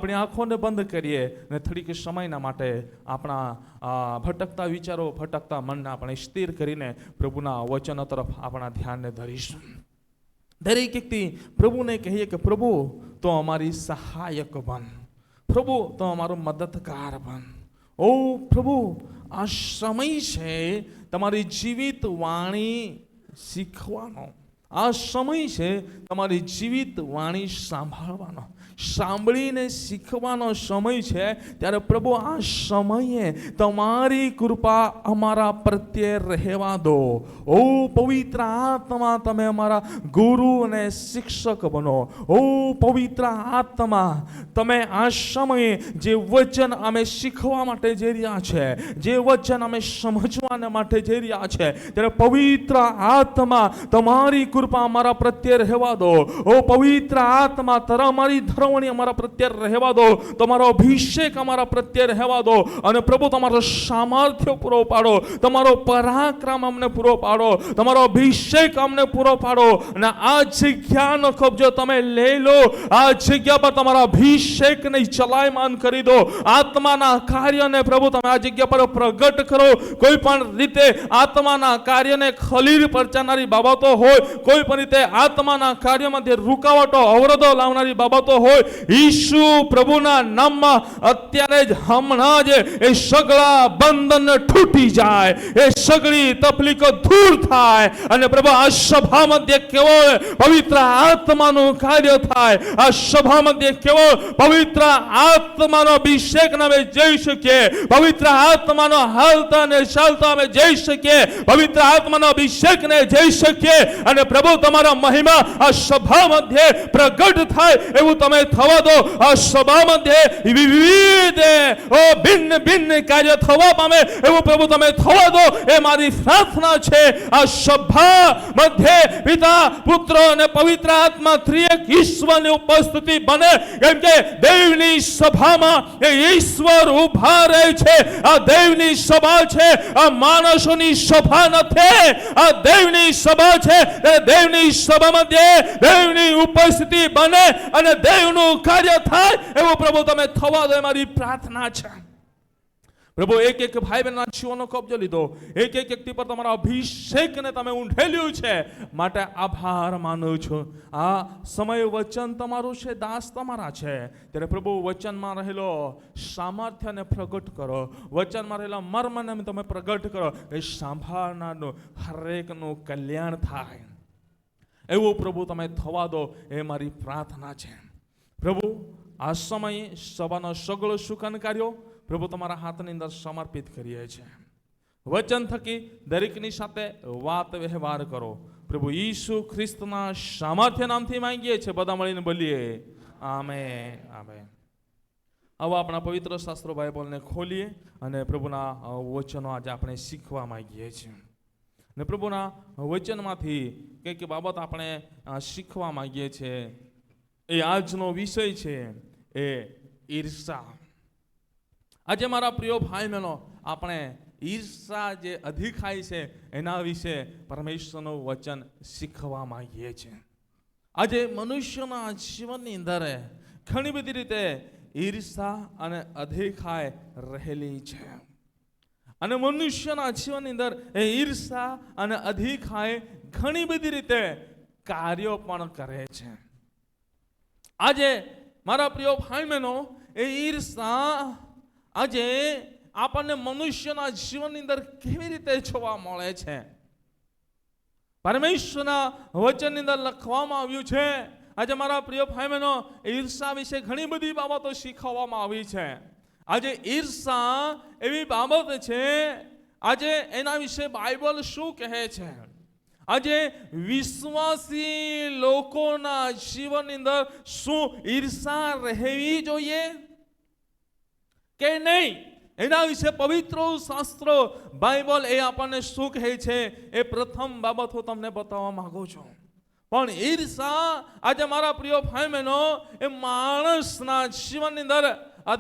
આપણી આંખોને બંધ કરીએ અને થોડીક સમયના માટે આપણા ભટકતા વિચારો, ભટકતા મનને આપણે સ્થિર કરીને પ્રભુના વચનો તરફ આપણા ધ્યાનને ધરીશું. દરેક વ્યક્તિ પ્રભુને કહીએ કે પ્રભુ તો અમારી સહાયક બન, પ્રભુ તો અમારો મદદગાર બન. ઓ પ્રભુ, આ સમય છે તમારી જીવિત વાણી શીખવાનો, આ સમય છે તમારી જીવિત વાણી સાંભળવાનો, સાંભળીને શીખવાનો સમય છે. ત્યારે પ્રભુ આ સમયે તમારી કૃપા અમારા પ્રત્યે રહેવા દો. ઓ પવિત્ર આત્મા, તમે અમારા ગુરુ અને શિક્ષક બનો. ઓ પવિત્ર આત્મા, તમે આ સમયે જે વચન અમે શીખવા માટે જઈ રહ્યા છે, જે વચન અમે સમજવાના માટે જઈ રહ્યા છે, ત્યારે પવિત્ર આત્મા તમારી કૃપા અમારા પ્રત્યે રહેવા દો. ઓ પવિત્ર આત્મા, તમારી ધરવણી અમારા પ્રત્યે રહેવા દો, તમારો અભિષેક અમારા પ્રત્યે રહેવા દો. અને પ્રભુ તમારો સામર્થ્ય પૂરો પાડો, તમારો પરાક્રમ અમને પૂરો પાડો, તમારો અભિષેક અમને પૂરો પાડો. અને આ જગ્યાનો કબજો તમે લઈ લો. આ જગ્યા પર તમારા અભિષેકને ચલાયમાન કરી દો. આત્માના કાર્યને પ્રભુ તમે આ જગ્યા પર પ્રગટ કરો. કોઈ પણ રીતે આત્માના કાર્યને ખલીલ પહોંચાડનારી બાબતો હોય, કોઈ પણ રીતે આત્માના કાર્યમાંથી રૂકાવટો, અવરોધો લાવનારી બાબતો હોય, ઈસુ પ્રભુના નામમાં અત્યારે જ હમણાં જ એ સગળા બંધન તૂટી જાય, એ સગળી તકલીફો દૂર થાય. અને પ્રભુ આ સભા મધ્ય કેવો પવિત્ર આત્માનું કાર્ય થાય. આ સભા મધ્ય કેવો પવિત્ર આત્માનો અભિષેક અમે જઈ શકીએ, પવિત્ર આત્માનો હાલતા અને ચાલતા અમે જઈ શકીએ, પવિત્ર આત્માનો અભિષેકને જઈ શકીએ. અને પ્રભુ તમારા મહિમા આ સભા મધ્ય પ્રગટ થાય એવું તમે થવા દો. આ સભા મધ્ય વિવિધ ભિન્ન ભિન્ન કાર્ય થવા પામે એવું પ્રભુ તમે થવા દો, એ મારી પ્રાર્થના છે. આ સભા મધ્ય પિતા, પુત્ર અને પવિત્ર આત્મા ત્રિએક ઈશ્વરની ઉપસ્થિતિ બને. કેમ કે દેવની સભામાં એ ઈશ્વર ઉભા રહે છે. આ દેવની સભા છે, આ માણસોની સભા નથી. આ દેવની સભા છે. દેવની સભા મધ્ય દેવની ઉપસ્થિતિ બને અને દેવનું કાર્ય થાય એવું પ્રભુ તમે થવા દો, મારી પ્રાર્થના છે. પ્રભુ એક એક ભાઈ બહેનના જીવનનો કબજો લીધો, એક એક વ્યક્તિ પર તમારા અભિષેકને તમે ઊંધેલ્યું છે, માટે આભાર માનું છું. આ સમય વચન તમારું છે, દાસ તમારા છે. ત્યારે પ્રભુ વચનમાં રહેલો સામર્થ્યને પ્રગટ કરો, વચનમાં રહેલા મર્મને તમે પ્રગટ કરો, એ સાંભળનારનું હરેકનું કલ્યાણ થાય એવું પ્રભુ તમે થવા દો, એ મારી પ્રાર્થના છે. પ્રભુ આ સમયે સભાનો સગળો સુકન કાર્યો પ્રભુ તમારા હાથની અંદર સમર્પિત કરીએ છીએ. વચન થકી દરેકની સાથે વાત વ્યવહાર કરો. પ્રભુ ઈસુ ખ્રિસ્તના સામર્થ્ય નામથી માંગીએ છીએ, બધા મળીને બોલીએ આમેન, આમેન. આવા આપણા પવિત્ર શાસ્ત્રો બાઇબલને ખોલીએ અને પ્રભુના વચનો આજે આપણે શીખવા માંગીએ છીએ. ને પ્રભુના વચનમાંથી કઈ બાબત આપણે શીખવા માંગીએ છીએ. એ આજનો વિષય છે, એ ઈર્ષા. આજે મારા પ્રિય ભાઈ બહેનો, આપણે ઈર્ષા જે અધિકાય છે એના વિશે પરમેશ્વરનું વચન શીખવા માંગીએ છીએ. આજે મનુષ્યના જીવનની અંદર ઘણી બધી રીતે ઈર્ષા અને અધિકાય રહેલી છે. અને મનુષ્યના જીવનની અંદર એ ઈર્ષા અને અધિકાય ઘણી બધી રીતે કાર્યો પણ કરે છે. આજે મારા પ્રિય ભાઈ બહેનો, એ ઈર્ષા આજે આપણને મનુષ્યના જીવનની અંદર કેવી રીતે જોવા મળે છે? પરમેશ્વરના વચનની અંદર લખવામાં આવ્યું છે. આજે મારા પ્રિય ભાઈ બહેનો, ઈર્ષા વિશે ઘણી બધી બાબતો શીખવવામાં આવી છે. આજે ઈર્ષા એવી બાબત છે, આજે એના વિશે બાઇબલ શું કહે છે? આજે વિશ્વાસી લોકોના જીવનની અંદર શું ઈર્ષા રહેવી જોઈએ કે નહીં, એના વિશે પવિત્ર શાસ્ત્ર બાઇબલ એ આપણને શું કહે છે, એ પ્રથમ બાબત હું તમને બતાવવા માંગુ છું. પણ ઈર્ષા આજે મારા પ્રિય ભાઈ બહેનો, એ માણસના જીવનની અંદર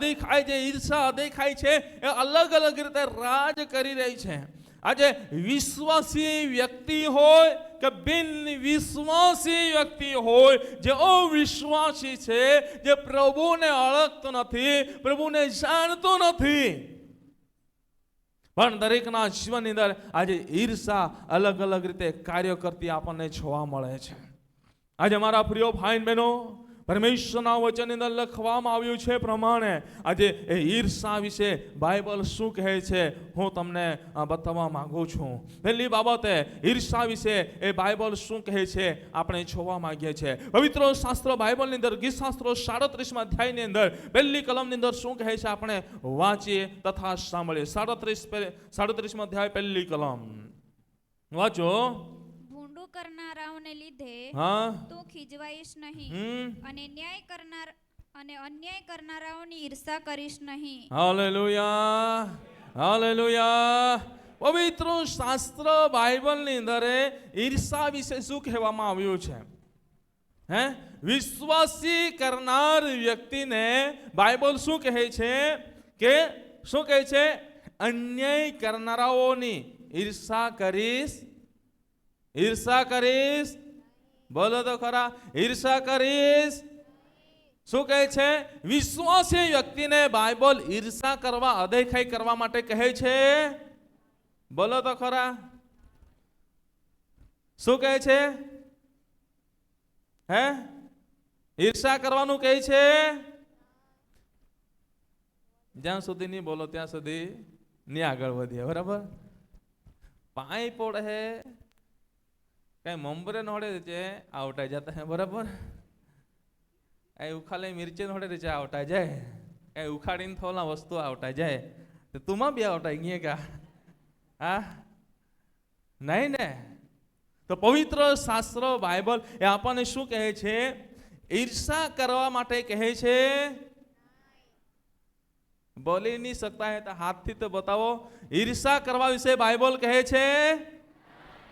દેખાય છે. ઈર્ષા દેખાય છે, એ અલગ અલગ રીતે રાજ કરી રહી છે. આજે વિશ્વાસી વ્યક્તિ હોય કે બિન વિશ્વાસી વ્યક્તિ હોય, જે અવિશ્વાસી છે, જે પ્રભુને ઓળખતો નથી, પ્રભુને જાણતો નથી, પણ દરેકના જીવનની અંદર આજે ઈર્ષા અલગ અલગ રીતે કાર્ય કરતી આપણને જોવા મળે છે. આજે મારા પ્રિય ભાઈ બહેનો, પરમેશ્વરના વચનની અંદર લખવામાં આવ્યું છે પ્રમાણે આજે એ ઈર્ષા વિશે બાઇબલ શું કહે છે હું તમને બતાવવા માંગુ છું. પહેલી બાબતે ઈર્ષા વિશે એ બાઇબલ શું કહે છે આપણે જોવા માંગીએ છીએ. પવિત્ર શાસ્ત્ર બાઇબલની અંદર ગીત શાસ્ત્રો 37મા અધ્યાયની અંદર પહેલી કલમની અંદર શું કહે છે આપણે વાંચીએ તથા સાંભળીએ. 37મા અધ્યાય પહેલી કલમ વાંચો. કરનારાઓને લીધે તું ખીજવાઈશ નહીં અને અન્યાય કરનારાઓની ઈર્ષા કરીશ નહીં. Hallelujah, hallelujah. પવિત્ર શાસ્ત્ર બાઇબલની અંદર ઈર્ષા વિશે શું કહેવામાં આવ્યું છે? વિશ્વાસી કરનાર વ્યક્તિને બાઇબલ શું કહે છે કે શું કહે છે? અન્યાય કરનારાઓની ઈર્ષા કરીશ. ઈર્ષા કરીશ. બોલો તો ખરા, ઈર્ષા કરીશ. શું કહે છે? વિશ્વાસી વ્યક્તિને બાઇબલ ઈર્ષા કરવા, અદેખાઈ કરવા માટે કહે છે. બોલો તો ખરા, શું કહે છે? ઈર્ષા કરવાનું કહે છે. જ્યાં સુધી નહીં બોલો ત્યાં સુધી નહીં આગળ વધીએ, બરાબર? પાઈ પોડે કઈ મંબરે નોડે છે આવટાઈ જતા હે, બરાબર? કઈ ઉખાલે મિરચી નોડે છે આવટાઈ જાય, કઈ ઉખાડીને થોલા વસ્તુ આવટાઈ જાય, તો તુમાં બી આવટાઈ ગયે કા? હા, નહીં ને? તો પવિત્ર શાસ્ત્ર બાઇબલ એ આપણને શું કહે છે? ઈર્ષા કરવા માટે કહે છે. બોલી નહીં શકતા હે તો હાથથી તો બતાવો. ઈર્ષા કરવા વિશે બાઇબલ કહે છે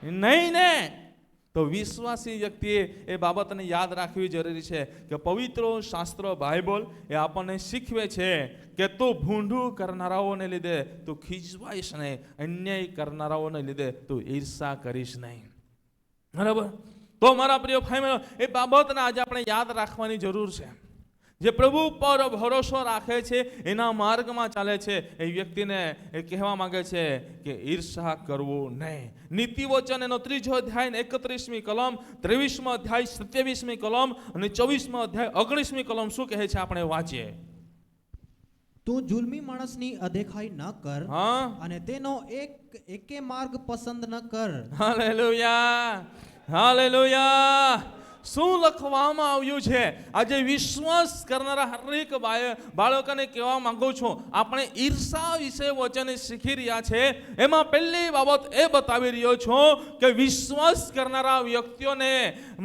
નહીં ને? તો વિશ્વાસી વ્યક્તિએ એ બાબતને યાદ રાખવી જરૂરી છે કે પવિત્ર શાસ્ત્ર બાઇબલ એ આપણને શીખવે છે કે તું ભૂંડું કરનારાઓને લીધે તું ખીજવાઈશ નહીં, અન્યાય કરનારાઓને લીધે તું ઈર્ષા કરીશ નહીં. બરાબર? તો મારા પ્રિય ભાઈઓ, એ બાબતને આજે આપણે યાદ રાખવાની જરૂર છે. જે પ્રભુ પર ભરોસો રાખે છે, એના માર્ગમાં ચાલે છે, એ વ્યક્તિને એ કહેવા માંગે છે કે ઈર્ષા કરવું નહીં. નીતિ વચન એનો 3 અધ્યાય 31મી કલમ, 23મો અધ્યાય 27મી કલમ અને 24મો અધ્યાય 19મી કલમ શું કહે છે આપણે વાંચીએ. તું જુલ્મી માણસની અદેખાઈ ન કર અને તેનો એકે માર્ગ પસંદ ન કર. Hallelujah, hallelujah. શું લખવામાં આવ્યું છે? આજે વિશ્વાસ કરનારા હરેક બાળકોને કહેવા માંગુ છું, આપણે ઈર્ષા વિશે વચન શીખી રહ્યા છે. એમાં પહેલી બાબત એ બતાવી રહ્યો છું કે વિશ્વાસ કરનારા વ્યક્તિઓને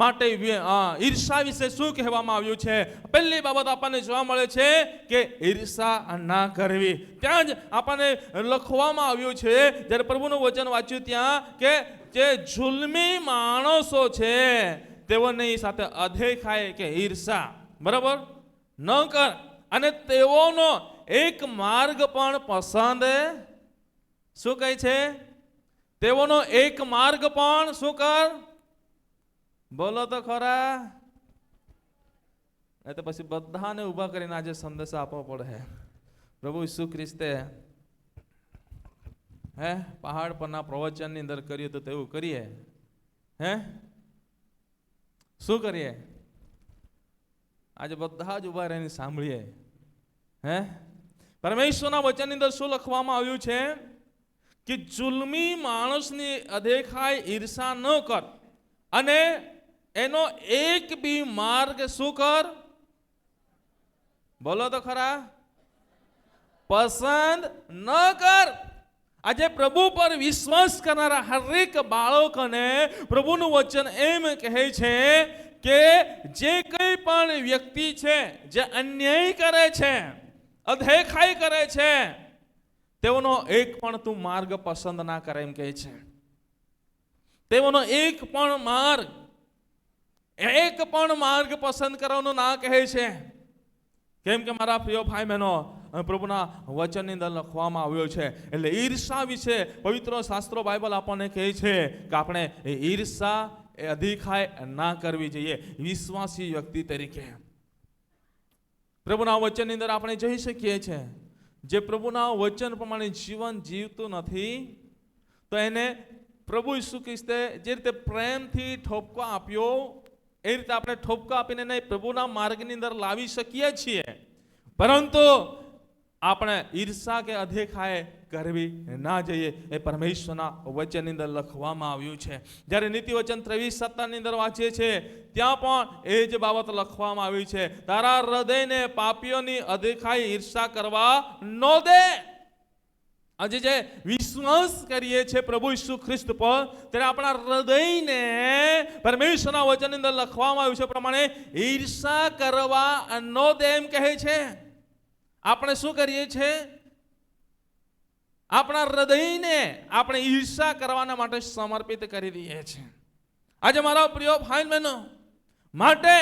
માટે ઈર્ષા વિશે શું કહેવામાં આવ્યું છે. પહેલી બાબત આપણને જોવા મળે છે કે ઈર્ષા ના કરવી. ત્યાં જ આપણને લખવામાં આવ્યું છે, જ્યારે પ્રભુનું વચન વાંચ્યું ત્યાં, કે જે જુલ્મી માણસો છે તેઓની સાથે અદેખાઈ કે ઈર્ષા, બરાબર, ન કર અને તેઓનો એક માર્ગ પણ પસંદ. શું કહે છે? તેઓનો એક માર્ગ પણ શું કર? બોલો તો ખરા. એ તો પછી બધાને ઊભા કરીને આજે સંદેશ આપવો પડે. પ્રભુ ઈસુ ખ્રિસ્તે પહાડ પરના પ્રવચનની અંદર કર્યું તો તેવું કરીએ. શું કરીએ? આજે બધા જ ઉભા રહીને સાંભળીએ. પરમેશ્વરના વચનની અંદર શું લખવામાં આવ્યું છે કે જુલ્મી માણસની અદેખાઈ ઈર્ષા ન કર અને એનો એક બી માર્ગ શું કર? બોલો તો ખરા, પસંદ ન કર. આજે પ્રભુ પર વિશ્વાસ કરનારા હરેક બાળકોને પ્રભુનું વચન એમ કહે છે કે જે કંઈ પણ વ્યક્તિ છે જે અન્યાય કરે છે, અદેખાઈ કરે છે, તેઓનો એક પણ તું માર્ગ પસંદ ના કરે એમ કહે છે. તેઓનો એક પણ માર્ગ પસંદ કરવાનું ના કહે છે. કેમ કે મારા પ્રિય ભાઈ બહેનો, પ્રભુના વચનની અંદર લખવામાં આવ્યો છે. એટલે ઈર્ષા વિશે પવિત્ર શાસ્ત્રો બાઇબલ આપણને કહે છે કે આપણે એ ઈર્ષા એ અધિખાય ના કરવી જોઈએ વિશ્વાસી વ્યક્તિ તરીકે. પ્રભુના વચનની અંદર આપણે જોઈ શકીએ છીએ જે પ્રભુના વચન પ્રમાણે જીવન જીવતું નથી તો એને પ્રભુ ઈસુ ખ્રિસ્તે જે રીતે પ્રેમથી ઠપકો આપ્યો એ રીતે આપણે ઠપકો આપીને એને પ્રભુના માર્ગની અંદર લાવી શકીએ છીએ. પરંતુ આપણે ઈર્ષા કે અધિખાય કરવી ના જોઈએ એ પરમેશ્વરના વચનની અંદર લખવામાં આવ્યું છે. જ્યારે નીતિ વચન 23:17 અંદર વાંચીએ છીએ ત્યાં પણ એ જ બાબત લખવામાં આવી છે, તારા હૃદયને પાપીઓની અધિખાય ઈર્ષા કરવા ન દે. આજે જે વિશ્વાસ કરીએ છીએ પ્રભુ ઈસુ ખ્રિસ્ત પર ત્યારે આપણા હૃદયને પરમેશ્વરના વચનની અંદર લખવામાં આવ્યું છે પ્રમાણે ઈર્ષા કરવા ન દે એમ કહે છે. આપણે શું કરીએ છીએ? આપણા હૃદયને આપણે ઈર્ષા કરવાના માટે સમર્પિત કરી દઈએ છીએ. આજે મારા પ્રિય ભાઈ બહેનો માટે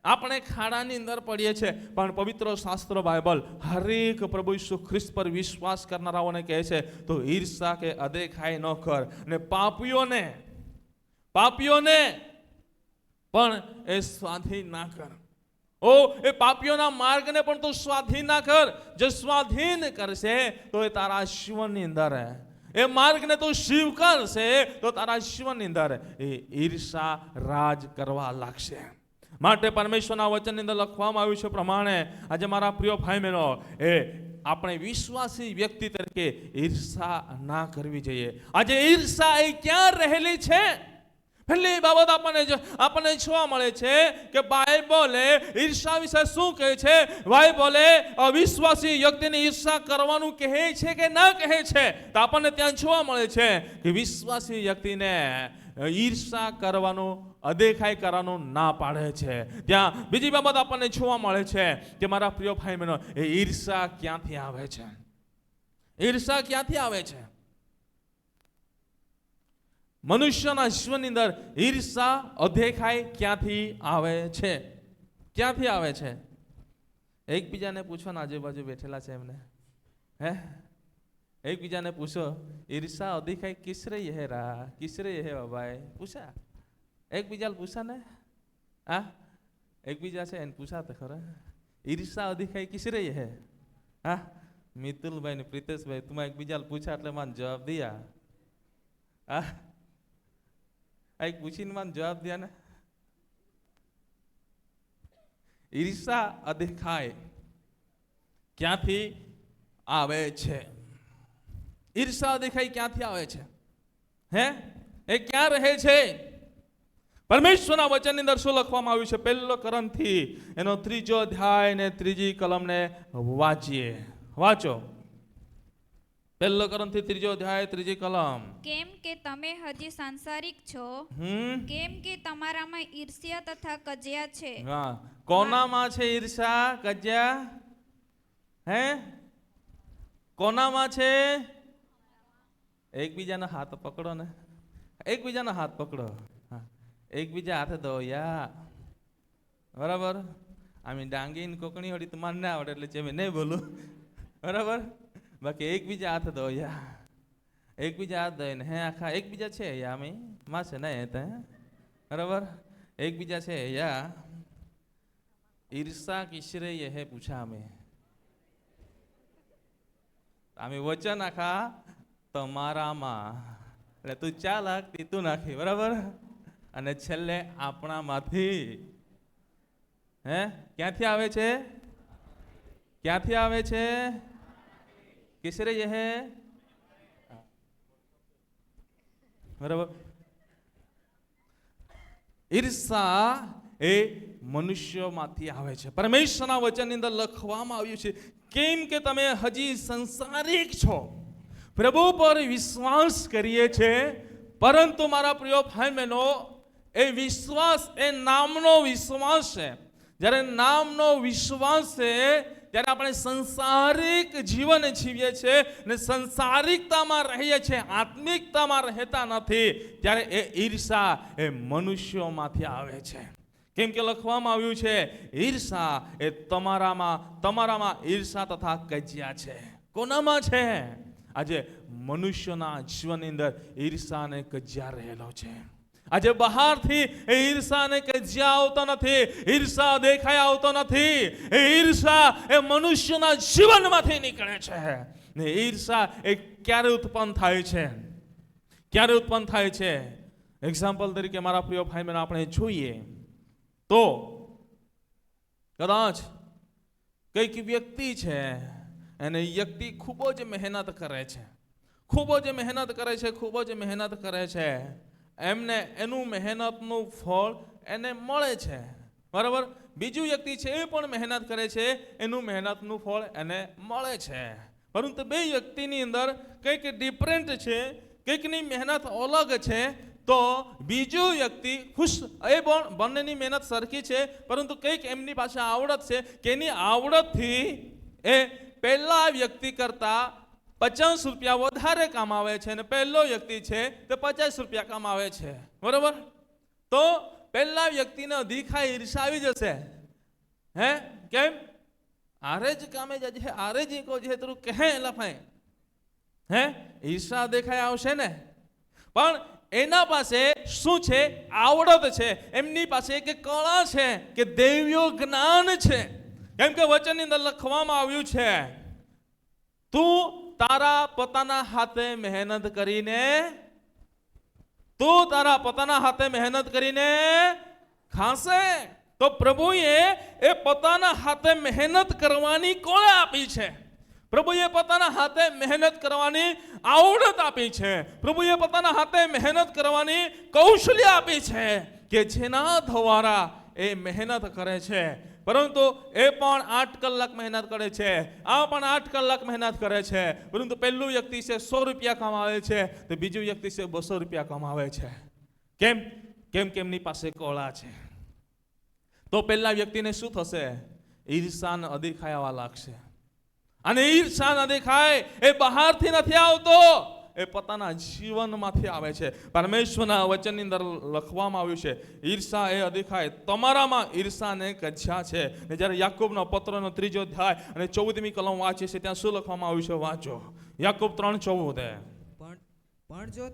આપણે ખાડાની અંદર પડીએ છીએ, પણ પવિત્ર શાસ્ત્ર બાઇબલ હરેક પ્રભુ ઈસુ ખ્રિસ્ત પર વિશ્વાસ કરનારાઓને કહે છે તો ઈર્ષા કે અદેખાઈ ન કર. ને પાપીઓને પણ એ સ્વાધીન ના કર. એ પાપીઓના માર્ગને પણ તું સ્વાધીન ના કર. જો સ્વાધીન કરશે તો એ તારા જીવનની અંદર એ માર્ગને તું સ્વીકારશે તો તારા જીવનની અંદર એ ઈર્ષા રાજ કરવા લાગશે. માટે પરમેશ્વરના વચનની અંદર લખવામાં આવ્યું છે પ્રમાણે આજે મારા પ્રિય ભાઈ બહેનો એ આપણે વિશ્વાસી વ્યક્તિ તરીકે ઈર્ષા ના કરવી જોઈએ. આજે ઈર્ષા એ ક્યાં રહેલી છે? પહેલી બાબત આપણને જોવા મળે છે કે બાઇબલે ઈર્ષા વિશે શું કહે છે. બાઇબલે અવિશ્વાસી વ્યક્તિને ઈર્ષા કરવાનું કહે છે કે ના કહે છે? તો આપણને ત્યાં જોવા મળે છે કે વિશ્વાસી વ્યક્તિને ઈર્ષા કરવાનું અદેખાઈ કરવાનું ના પાડે છે. ત્યાં બીજી બાબત આપણને જોવા મળે છે કે મારા પ્રિય ભાઈ બહેનો એ ઈર્ષા ક્યાંથી આવે છે? ઈર્ષા ક્યાંથી આવે છે? મનુષ્યના જીવનની અંદર ઈર્ષા અદેખાઈ ક્યાંથી આવે છે? ક્યાંથી આવે છે? એકબીજાને પૂછો ને, આજુબાજુ બેઠેલા છે એમને, એકબીજાને પૂછો ઈર્ષા અધિકાઈ કિસ રહી હે રા, કિસ રહી હે બાબાઈ? પૂછા એકબીજા પૂછા ને, એકબીજા છે એને પૂછા તો ખરા ઈર્ષા અધિકાઈ કિસ રહી હે? મિતુલભાઈ ને પ્રિતેશભાઈ તું એકબીજા પૂછા એટલે મને જવાબ દિયા. એક પૂછીને મને જવાબ દિયા ને. ઈર્ષા અધિકાઈ ક્યાંથી આવે છે? ઈર્ષા અધિકાઈ ક્યાંથી આવે છે? એ ક્યાં રહે છે? પરમેશ્વરના વચનની અંદર શું લખવામાં આવ્યું છે? 1 કોરિન્થી એનો 3 અધ્યાય ને 3 કલમને વાંચીએ. વાંચો 1 કોરિન્થી 3 અધ્યાય 3 કલમ. કેમ કે તમે હજી સાંસારિક છો, કેમ કે તમારામાં ઈર્ષ્યા તથા કજિયા છે. કોનામાં છે ઈર્ષા કજિયા? કોનામાં છે? એકબીજાનો હાથ પકડો ને, એકબીજાનો હાથ પકડો, એકબીજા હાથે દો યા. બરાબર? આમ ડાંગીને કોકણી હોડી તમારે ના આવડે એટલે છે નહીં બોલું. બરાબર? બાકી એકબીજા હાથ દો યા, એકબીજા હાથ દઈને આખા એકબીજા છે યા અમે માસે નહીં. બરાબર? એકબીજા છે યા. ઈર્ષા કિસરે હે પૂછા અમે વચન આખા તમારામાં, એટલે તું ચા લાગતી તું નાખી. બરાબર? અને છેલ્લે આપણામાંથી ક્યાંથી આવે છે? ક્યાંથી આવે છે? કિસરે હે? બરાબર? ઈર્ષા એ મનુષ્યમાંથી આવે છે. પરમેશ્વરના વચનની અંદર લખવામાં આવ્યું છે કેમ કે તમે હજી સંસારિક છો, પ્રભુ પર વિશ્વાસ કરીએ છે, પરંતુ મારા પ્રિય ભાઈ બહેનો એ વિશ્વાસ એ નામનો વિશ્વાસ છે. જ્યારે નામનો વિશ્વાસ છે ત્યારે આપણે સંસારિક જીવન જીવીએ છીએ ને સંસારિકતામાં રહીએ છીએ, આત્મિકતામાં રહેતા નથી. ત્યારે એ ઈર્ષા એ મનુષ્યોમાંથી આવે છે. કેમ કે લખવામાં આવ્યું છે ઈર્ષા એ તમારામાં ઈર્ષા તથા કજિયા છે. કોનામાં છે? આજે મનુષ્યના જીવનની અંદર ઈર્ષા અને કજિયા રહેલો છે. આજે બહારથી એ ઈર્ષા અને કજિયા આવતો નથી, ઈર્ષા દેખાય આવતો નથી. એ ઈર્ષા એ મનુષ્યના જીવનમાંથી નીકળે છે. ને ઈર્ષા એ ક્યારે ઉત્પન્ન થાય છે? ક્યારે ઉત્પન્ન થાય છે? એક્ઝામ્પલ તરીકે મારા પ્રિય ભાઈ બહેનો આપણે જોઈએ તો કદાચ કઈક વ્યક્તિ છે, અને વ્યક્તિ ખૂબ જ મહેનત કરે છે, ખૂબ જ મહેનત કરે છે, ખૂબ જ મહેનત કરે છે. એમને એનું મહેનતનું ફળ એને મળે છે, બરાબર. બીજું વ્યક્તિ છે એ પણ મહેનત કરે છે, એનું મહેનતનું ફળ એને મળે છે. પરંતુ બે વ્યક્તિની અંદર કંઈક ડિફરન્ટ છે, કંઈકની મહેનત અલગ છે. તો બીજું વ્યક્તિ ખુશ, એ પણ બંનેની મહેનત સરખી છે, પરંતુ કંઈક એમની પાસે આવડત છે કે એની આવડતથી એ પહેલા વ્યક્તિ કરતા 50 રૂપિયા વધારે કમાવે છે, અને પહેલો વ્યક્તિ છે તે 50 રૂપિયા કમાવે છે, બરોબર. તો પહેલા વ્યક્તિને અધિકાય ઈર્ષા આવી જશે. હે કેમ? આરે જ કામે જજે, આરે જ કો જે તું કહે લફાય. હે ઈર્ષા દેખાય આવશે ને. પણ એના પાસે શું છે? આવડત છે. એમની પાસે એક કળા છે કે દૈવ્ય જ્ઞાન છે. કેમ કે વચનની અંદર લખવામાં આવ્યું છે, તું તારા પોતાના હાથે મહેનત કરીને, તું તારા પોતાના હાથે મહેનત કરીને ખાશે. તો પ્રભુએ એ પોતાના હાથે મહેનત કરવાની કોણે આપી છે? પ્રભુએ પોતાના હાથે મહેનત કરવાની આવડત આપી છે. પ્રભુએ પોતાના હાથે મહેનત કરવાની કૌશલ્ય આપી છે કે જેના દ્વારા એ મહેનત કરે છે. પરંતુ એ પણ 8 કલાક મહેનત કરે છે, આ પણ 8 કલાક મહેનત કરે છે. પરંતુ પહેલું વ્યક્તિ છે 100 રૂપિયા કમાવે છે, તો બીજું વ્યક્તિ છે 200 રૂપિયા કમાવે છે. કેમ? કેમ કે એમની પાસે કળા છે. તો પહેલા વ્યક્તિને શું થશે? ઈર્ષાને અદેખાય આવવા લાગશે. અને ઈર્ષા ન દેખાય એ બહારથી નથી આવતો, એ પોતાના જીવનમાંથી આવે છે. પરમેશ્વરના વચનની અંદર લખવામાં આવ્યું છે, ઈર્ષા એ અદેખાય તમારામાં ઈર્ષા ને કજિયા છે. ને જ્યારે યાકૂબનો પત્રનો 3 અધ્યાય અને 14મી કલમ વાંચે છે, ત્યાં શું લખવામાં આવ્યું છે? વાંચો. યાકૂબ 3:14. પણ જો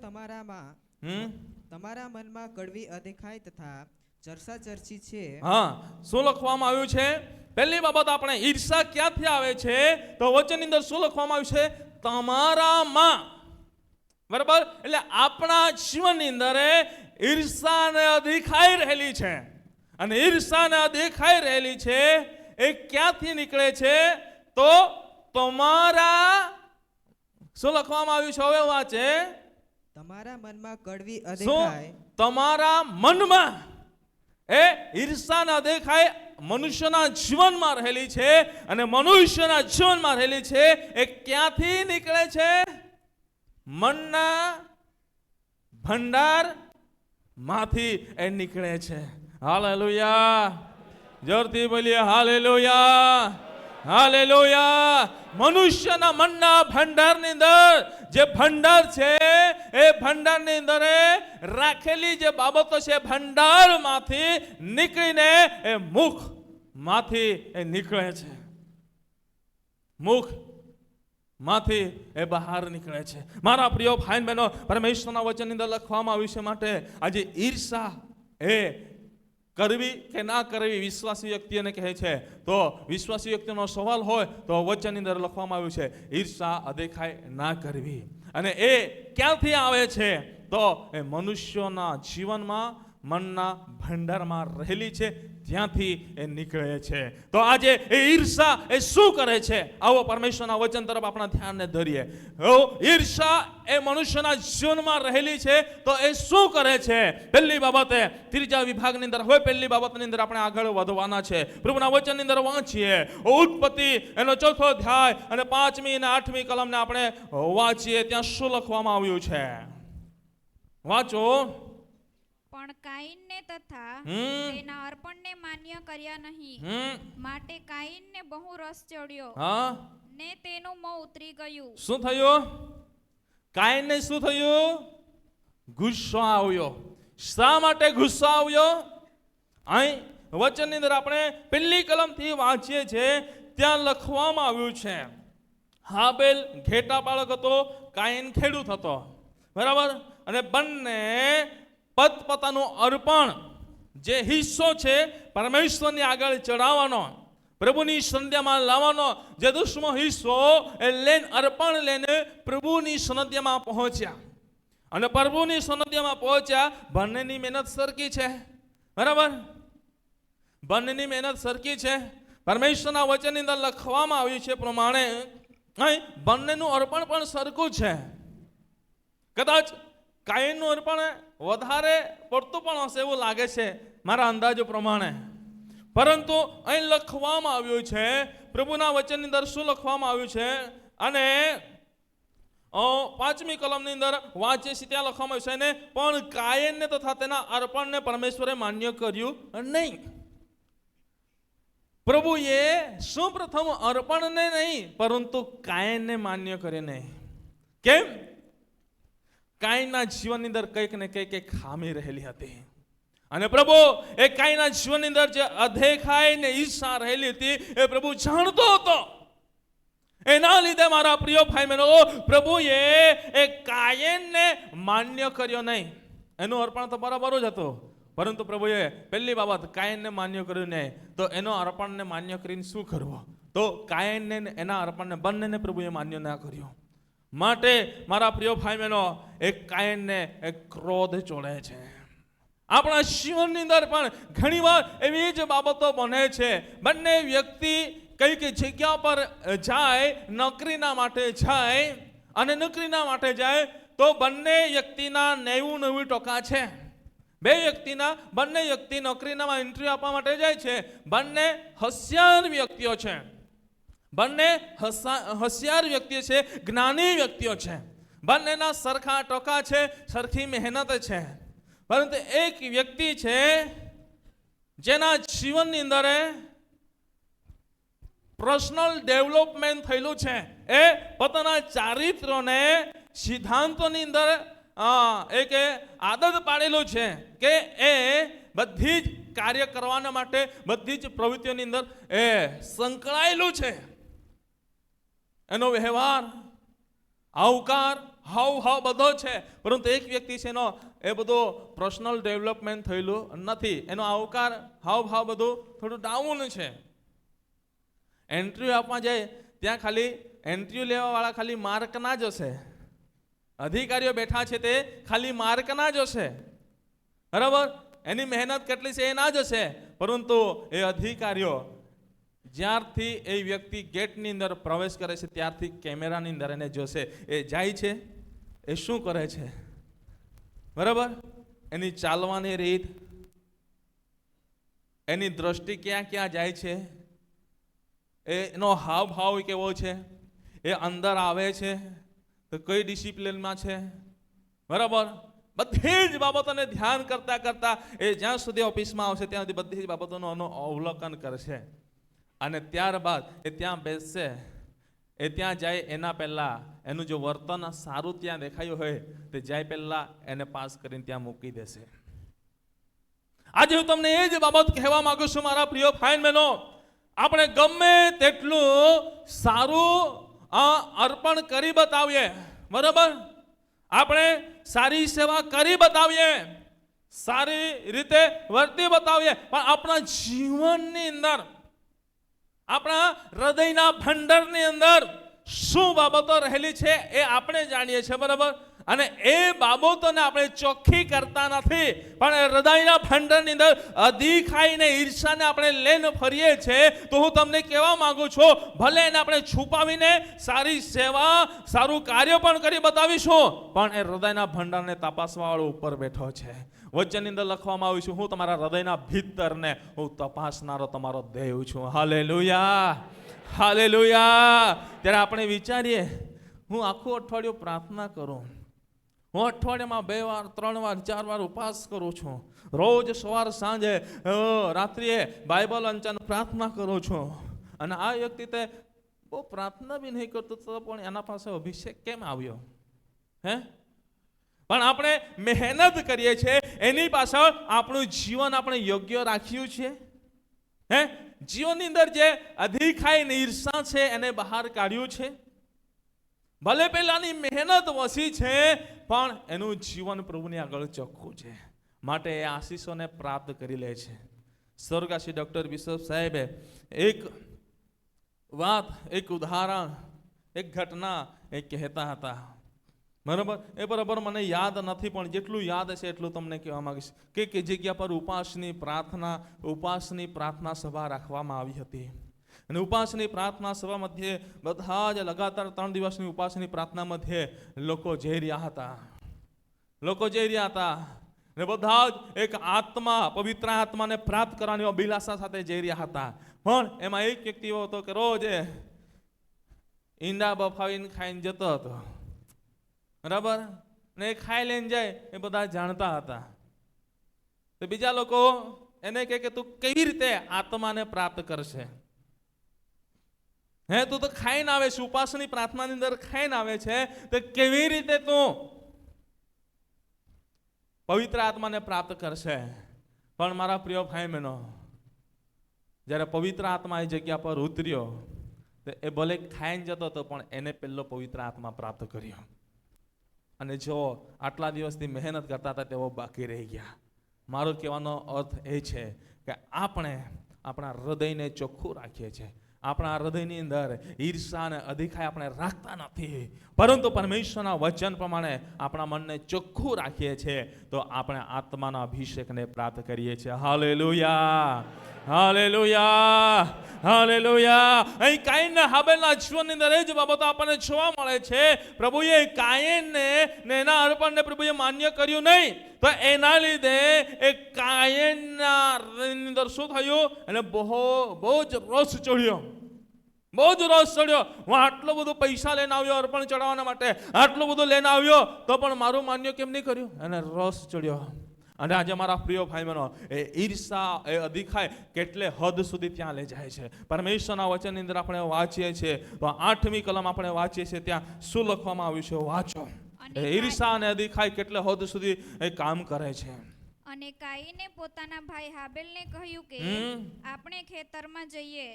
તમારા મનમાં કડવી અદેખાય તથા ચર્ચા ચર્ચી છે. હા, શું લખવામાં આવ્યું છે? પહેલી બાબત, આપણે ઈર્ષા ક્યાંથી આવે છે? તો વચનની અંદર શું લખવામાં આવ્યું છે? તમારામાં. બરાબર. એટલે આપણા જીવનની અંદર ઈર્ષા ને અદેખાઈ રહેલી છે. અને ઈર્ષા ને અદેખાઈ રહેલી છે એ ક્યાંથી નીકળે છે? તો તમારા, શું લખવામાં આવ્યું છે? હવે વાંચે. તમારા મનમાં કડવી શું? અદેખાય. તમારા મનમાં એ ઈર્ષા ને અદેખાઈ મનુષ્યના જીવનમાં રહેલી છે. અને મનુષ્યના જીવનમાં રહેલી છે એ ક્યાંથી નીકળે છે? મનના ભંડાર માંથી એ નીકળે છે. હાલેલુયા. જોરથી બોલીએ હાલેલુયા, હાલેલુયા. મનુષ્યના મનના ભંડારની અંદર જે ભંડાર છે, એ ભંડારની અંદર રાખેલી જે બાબતો છે, ભંડારમાંથી નીકળીને એ મુખ માંથી એ નીકળે છે. મુખ માંથી એ બહાર નીકળે છે. મારા પ્રિય ભાઈ બહેનો, પરમેશ્વરના વચનની અંદર લખવામાં આવ્યું છે માટે આજે ઈર્ષા એ કરવી કે ના કરવી વિશ્વાસી વ્યક્તિને કહે છે. તો વિશ્વાસી વ્યક્તિનો સવાલ હોય તો વચનની અંદર લખવામાં આવ્યું છે, ઈર્ષા અદેખાય ના કરવી. અને એ ક્યાંથી આવે છે? તો એ મનુષ્યોના જીવનમાં મનના ભંડારમાં રહેલી છે, ત્યાંથી એ નીકળે છે. તો આજે એ ઈર્ષા એ શું કરે છે? આવો પરમેશ્વરના વચન તરફ આપણા ધ્યાનને ધરીએ. ઈર્ષા એ મનુષ્યના જીવનમાં રહેલી છે, તો એ શું કરે છે? પહેલી બાબતે 3જા વિભાગની અંદર, હવે પહેલી બાબતની અંદર આપણે આગળ વધવાના છે. પ્રભુના વચનની અંદર વાંચીએ. ઉત્પત્તિ એનો 4થો અધ્યાય અને 5મી અને 8મી કલમને આપણે વાંચીએ. ત્યાં શું લખવામાં આવ્યું છે? વાંચો. પણ કાઈનને તથા તેના અર્પણને માન્ય કર્યા નહીં, માટે કાઈનને બહુ રસ ચડ્યો ને તેનું મોં ઉતરી ગયું. શું થયું? કાઈનને શું થયું? ગુસ્સો આવ્યો. શા માટે ગુસ્સો આવ્યો? અહીં વચનની અંદર આપણે પહેલી કલમથી વાંચીએ છીએ, ત્યાં લખવામાં આવ્યું છે, હાબેલ ઘેટા પાળક હતો, કાઈન ખેડૂત હતો, બરાબર. અને બંને પોતપોતાનું અર્પણ, જે હિસ્સો છે પરમેશ્વરની આગળ ચડાવવાનો, પ્રભુની સંધ્યામાં લાવવાનો, જે દુશ્મનો હિસ્સો એ લઈને અર્પણ લઈને પ્રભુની સંધ્યામાં પહોંચ્યા. અને પ્રભુની સંધ્યામાં પહોંચ્યા. બંનેની મહેનત સરખી છે, બરાબર. બંનેની મહેનત સરખી છે. પરમેશ્વરના વચનની અંદર લખવામાં આવ્યું છે પ્રમાણે અહીં બંનેનું અર્પણ પણ સરખું છે. કદાચ કાઈનનું અર્પણ વધારે પડતું પણ હશે એવું લાગે છે મારા અંદાજો પ્રમાણે. પરંતુ અહીં લખવામાં આવ્યું છે, પ્રભુના વચનની અંદર શું લખવામાં આવ્યું છે, અને 5મી કલમની અંદર વાંચીએ છીએ, ત્યાં લખવામાં આવ્યું છે, પણ કાયનને તથા તેના અર્પણને પરમેશ્વરે માન્ય કર્યું નહીં. પ્રભુએ શું પ્રથમ અર્પણને નહીં પરંતુ કાયનને માન્ય કરે નહીં. કેમ? કાયનના જીવનની અંદર કંઈક ને કંઈક ખામી રહેલી હતી. અને પ્રભુ એ કાયનના જીવનની અંદર જે અદેખાઈ ને ઈચ્છા રહેલી હતી એ પ્રભુ જાણતો હતો. એના લીધે મારા પ્રિય ભાઈ બહેનો, પ્રભુએ એ કાયનને માન્ય કર્યો નહીં. એનું અર્પણ તો બરાબર જ હતું, પરંતુ પ્રભુએ પહેલી બાબત કાયનને માન્ય કર્યું નહીં. તો એનો અર્પણને માન્ય કરીને શું કરવું? તો કાયનને એના અર્પણને બંનેને પ્રભુએ માન્ય ના કર્યો. માટે મારા પ્રિય ભાઈ બહેનો, એક કાયનને એક ક્રોધ ચોળે છે. આપણા જીવનની અંદર પણ ઘણીવાર એવી જ બાબતો બને છે. બંને વ્યક્તિ કઈક જગ્યા પર જાય, નોકરીના માટે જાય, અને નોકરીના માટે જાય તો બંને વ્યક્તિના 90% છે. બંને વ્યક્તિ નોકરીના ઇન્ટરવ્યુ આપવા માટે જાય છે. બંને હોશિયાર વ્યક્તિઓ છે, બંને હોશિયાર વ્યક્તિઓ છે, જ્ઞાની વ્યક્તિઓ છે. બંનેના સરખા ટકા છે, સરખી મહેનત છે. પરંતુ એક વ્યક્તિ છે જેના જીવનની અંદર પર્સનલ ડેવલપમેન્ટ થયેલું છે. એ પોતાના ચારિત્રને સિદ્ધાંતોની અંદર એક આદત પાડેલું છે કે એ બધી જ કાર્ય કરવાના માટે બધી જ પ્રવૃત્તિઓની અંદર એ સંકળાયેલું છે. એનો વ્યવહાર, આવકાર, હાવ બધો છે. પરંતુ એક વ્યક્તિ છે એનો એ બધો પર્સનલ ડેવલપમેન્ટ થયેલું નથી. એનો આવકાર, હાવ બધું થોડું ડાઉન છે. ઇન્ટરવ્યુ આપવા જાય ત્યાં ખાલી ઇન્ટરવ્યુ લેવા વાળા ખાલી માર્કના જ હશે. અધિકારીઓ બેઠા છે તે ખાલી માર્કના જ હશે, બરાબર. એની મહેનત કેટલી છે એ ના જ હશે. પરંતુ એ અધિકારીઓ જ્યારથી એ વ્યક્તિ ગેટની અંદર પ્રવેશ કરે છે ત્યારથી કેમેરાની અંદર એને જોશે. એ જાય છે, એ શું કરે છે, બરાબર. એની ચાલવાની રીત, એની દ્રષ્ટિ ક્યાં ક્યાં જાય છે, એનો હાવભાવ કેવો છે, એ અંદર આવે છે તો કઈ ડિસિપ્લિનમાં છે, બરાબર. બધી જ બાબતોને ધ્યાન કરતા કરતા એ જ્યાં સુધી ઓફિસમાં આવશે ત્યાં સુધી બધી જ બાબતોનું અવલોકન કરશે. અને ત્યારબાદ એ ત્યાં બેસશે. એ ત્યાં જાય એના પહેલા એનું જો વર્તન સારું ત્યાં દેખાયું હોય તો જાય પહેલા એને પાસ કરીને ત્યાં મૂકી દેશે. આજે હું તમને એ જ બાબત કહેવા માંગુ છું મારા પ્રિય ભાઈ બહેનો. આપણે ગમે તેટલું સારું અર્પણ કરી બતાવીએ, બરાબર. આપણે સારી સેવા કરી બતાવીએ, સારી રીતે વર્તી બતાવીએ, પણ આપણા જીવનની અંદર, આપણા હૃદયના ભંડારની અંદર શું બાબતો રહેલી છે એ આપણે જાણીએ છીએ, બરાબર. અને એ બાબતોને આપણે ચોખ્ખી કરતા નથી, પણ હૃદયના ભંડારની અંદર અધિખાઈને ઈર્ષાને આપણે લઈને ફરીએ છીએ. તો હું તમને કહેવા માંગુ છું, ભલે એને આપણે છુપાવીને સારી સેવા, સારું કાર્ય પણ કરી બતાવીશું, પણ એ હૃદયના ભંડારને તપાસવા વાળો ઉપર બેઠો છે. વચનની અંદર લખવામાં આવ્યું છે, હું તમારા હૃદયના ભીતરને હું તપાસનારો તમારો દેવ છું. Hallelujah, hallelujah. ત્યારે આપણે વિચારીએ, હું આખું અઠવાડિયું પ્રાર્થના કરું, હું અઠવાડિયામાં 2 વાર 3 વાર 4 વાર ઉપવાસ કરું છું, રોજ સવાર સાંજે રાત્રિએ બાઇબલ વાંચન પ્રાર્થના કરું છું, અને આ વ્યક્તિ તે બહુ પ્રાર્થના બી નહીં કરતો તો પણ એના પાસે અભિષેક કેમ આવ્યો? હે? પણ આપણે મહેનત કરીએ છીએ, એની પાછળ આપણું જીવન આપણે યોગ્ય રાખ્યું છે, હે, જીવનની અંદર જે અધિખાઈ ને ઈર્ષા છે એને બહાર કાઢ્યું છે. ભલે પેલાની મહેનત ઓછી છે પણ એનું જીવન પ્રભુની આગળ ચોખ્ખું છે, માટે એ આશીષોને પ્રાપ્ત કરી લે છે. સ્વર્ગવાસી ડોક્ટર બિશપ સાહેબે એક વાત, એક ઉદાહરણ, એક ઘટના એ કહેતા હતા. બરાબર, એ બરાબર મને યાદ નથી પણ જેટલું યાદ છે એટલું તમને કહેવા માંગીશ કે જગ્યા પર ઉપાસની પ્રાર્થના સભા રાખવામાં આવી હતી. અને ઉપાસની પ્રાર્થના સભા મધ્યે બધા જ લગાતાર 3 દિવસની ઉપાસની પ્રાર્થના મધ્યે લોકો જઈ રહ્યા હતા ને બધા જ એક આત્મા, પવિત્ર આત્માને પ્રાપ્ત કરવાની અભિલાષા સાથે જઈ રહ્યા હતા. પણ એમાં એક વ્યક્તિ એવો હતો કે રોજ ઈંડા બફાવીને ખાઈને જતો હતો. બરાબર, ને એ ખાઈ લઈને જાય એ બધા જાણતા હતા. તો બીજા લોકો એને કહે કે તું કેવી રીતે આત્માને પ્રાપ્ત કરશે? હે, તું તો ખાઈને આવે છે, ઉપાસની પ્રાર્થનાની અંદર ખાઈને આવે છે, તો કેવી રીતે તું પવિત્ર આત્માને પ્રાપ્ત કરશે? પણ મારા પ્રિય ભાઈ બહેનો, જ્યારે પવિત્ર આત્મા એ જગ્યા પર ઉતર્યો તો એ ભલે ખાઈને જતો હતો પણ એને પહેલો પવિત્ર આત્મા પ્રાપ્ત કર્યો. અને જો આટલા દિવસથી મહેનત કરતા હતા તેઓ બાકી રહી ગયા. મારો કહેવાનો અર્થ એ છે કે આપણે આપણા હૃદયને ચોખ્ખું રાખીએ છીએ. આપણા હૃદયની અંદર ઈર્ષા અને અધિખાઈ આપણે રાખતા નથી, પરંતુ પરમેશ્વરના વચન પ્રમાણે આપણા મનને ચોખ્ખું રાખીએ છીએ તો આપણે આત્માના અભિષેકને પ્રાપ્ત કરીએ છીએ. Hallelujah, hallelujah, hallelujah. અહીં કાઈનના હાબેલના જીવનની અંદર એ જ બાબતો આપણને જોવા મળે છે. પ્રભુએ કાયનને એના અર્પણને પ્રભુએ માન્ય કર્યું નહીં, તો એના લીધે એ કાયનના હૃદયની અંદર શું થયું? એને બહુ જ રોષ ચડ્યો. હું આટલો બધો પૈસા લઈને આવ્યો અર્પણ ચડાવવાના માટે, આટલું બધું લઈને આવ્યો તો પણ મારું માન્ય કેમ નહીં કર્યું? એને રોષ ચડ્યો. અને આજે મારા પ્રિય ભાઈ બહેનો, એ ઈર્ષા, એ અધિખાઈ કેટલે હદ સુધી ત્યાં લઈ જાય છે. પરમેશ્વરના વચનની અંદર આપણે વાંચીએ છીએ તો 8મી કલમ આપણે વાંચીએ છીએ, ત્યાં શું લખવામાં આવ્યું છે વાંચો. એ ઈર્ષા અને અધિખાઈ કેટલે હદ સુધી એ કામ કરે છે. અને કાઈને પોતાના ભાઈ હાબેલને કહ્યું કે આપણે ખેતરમાં જઈએ.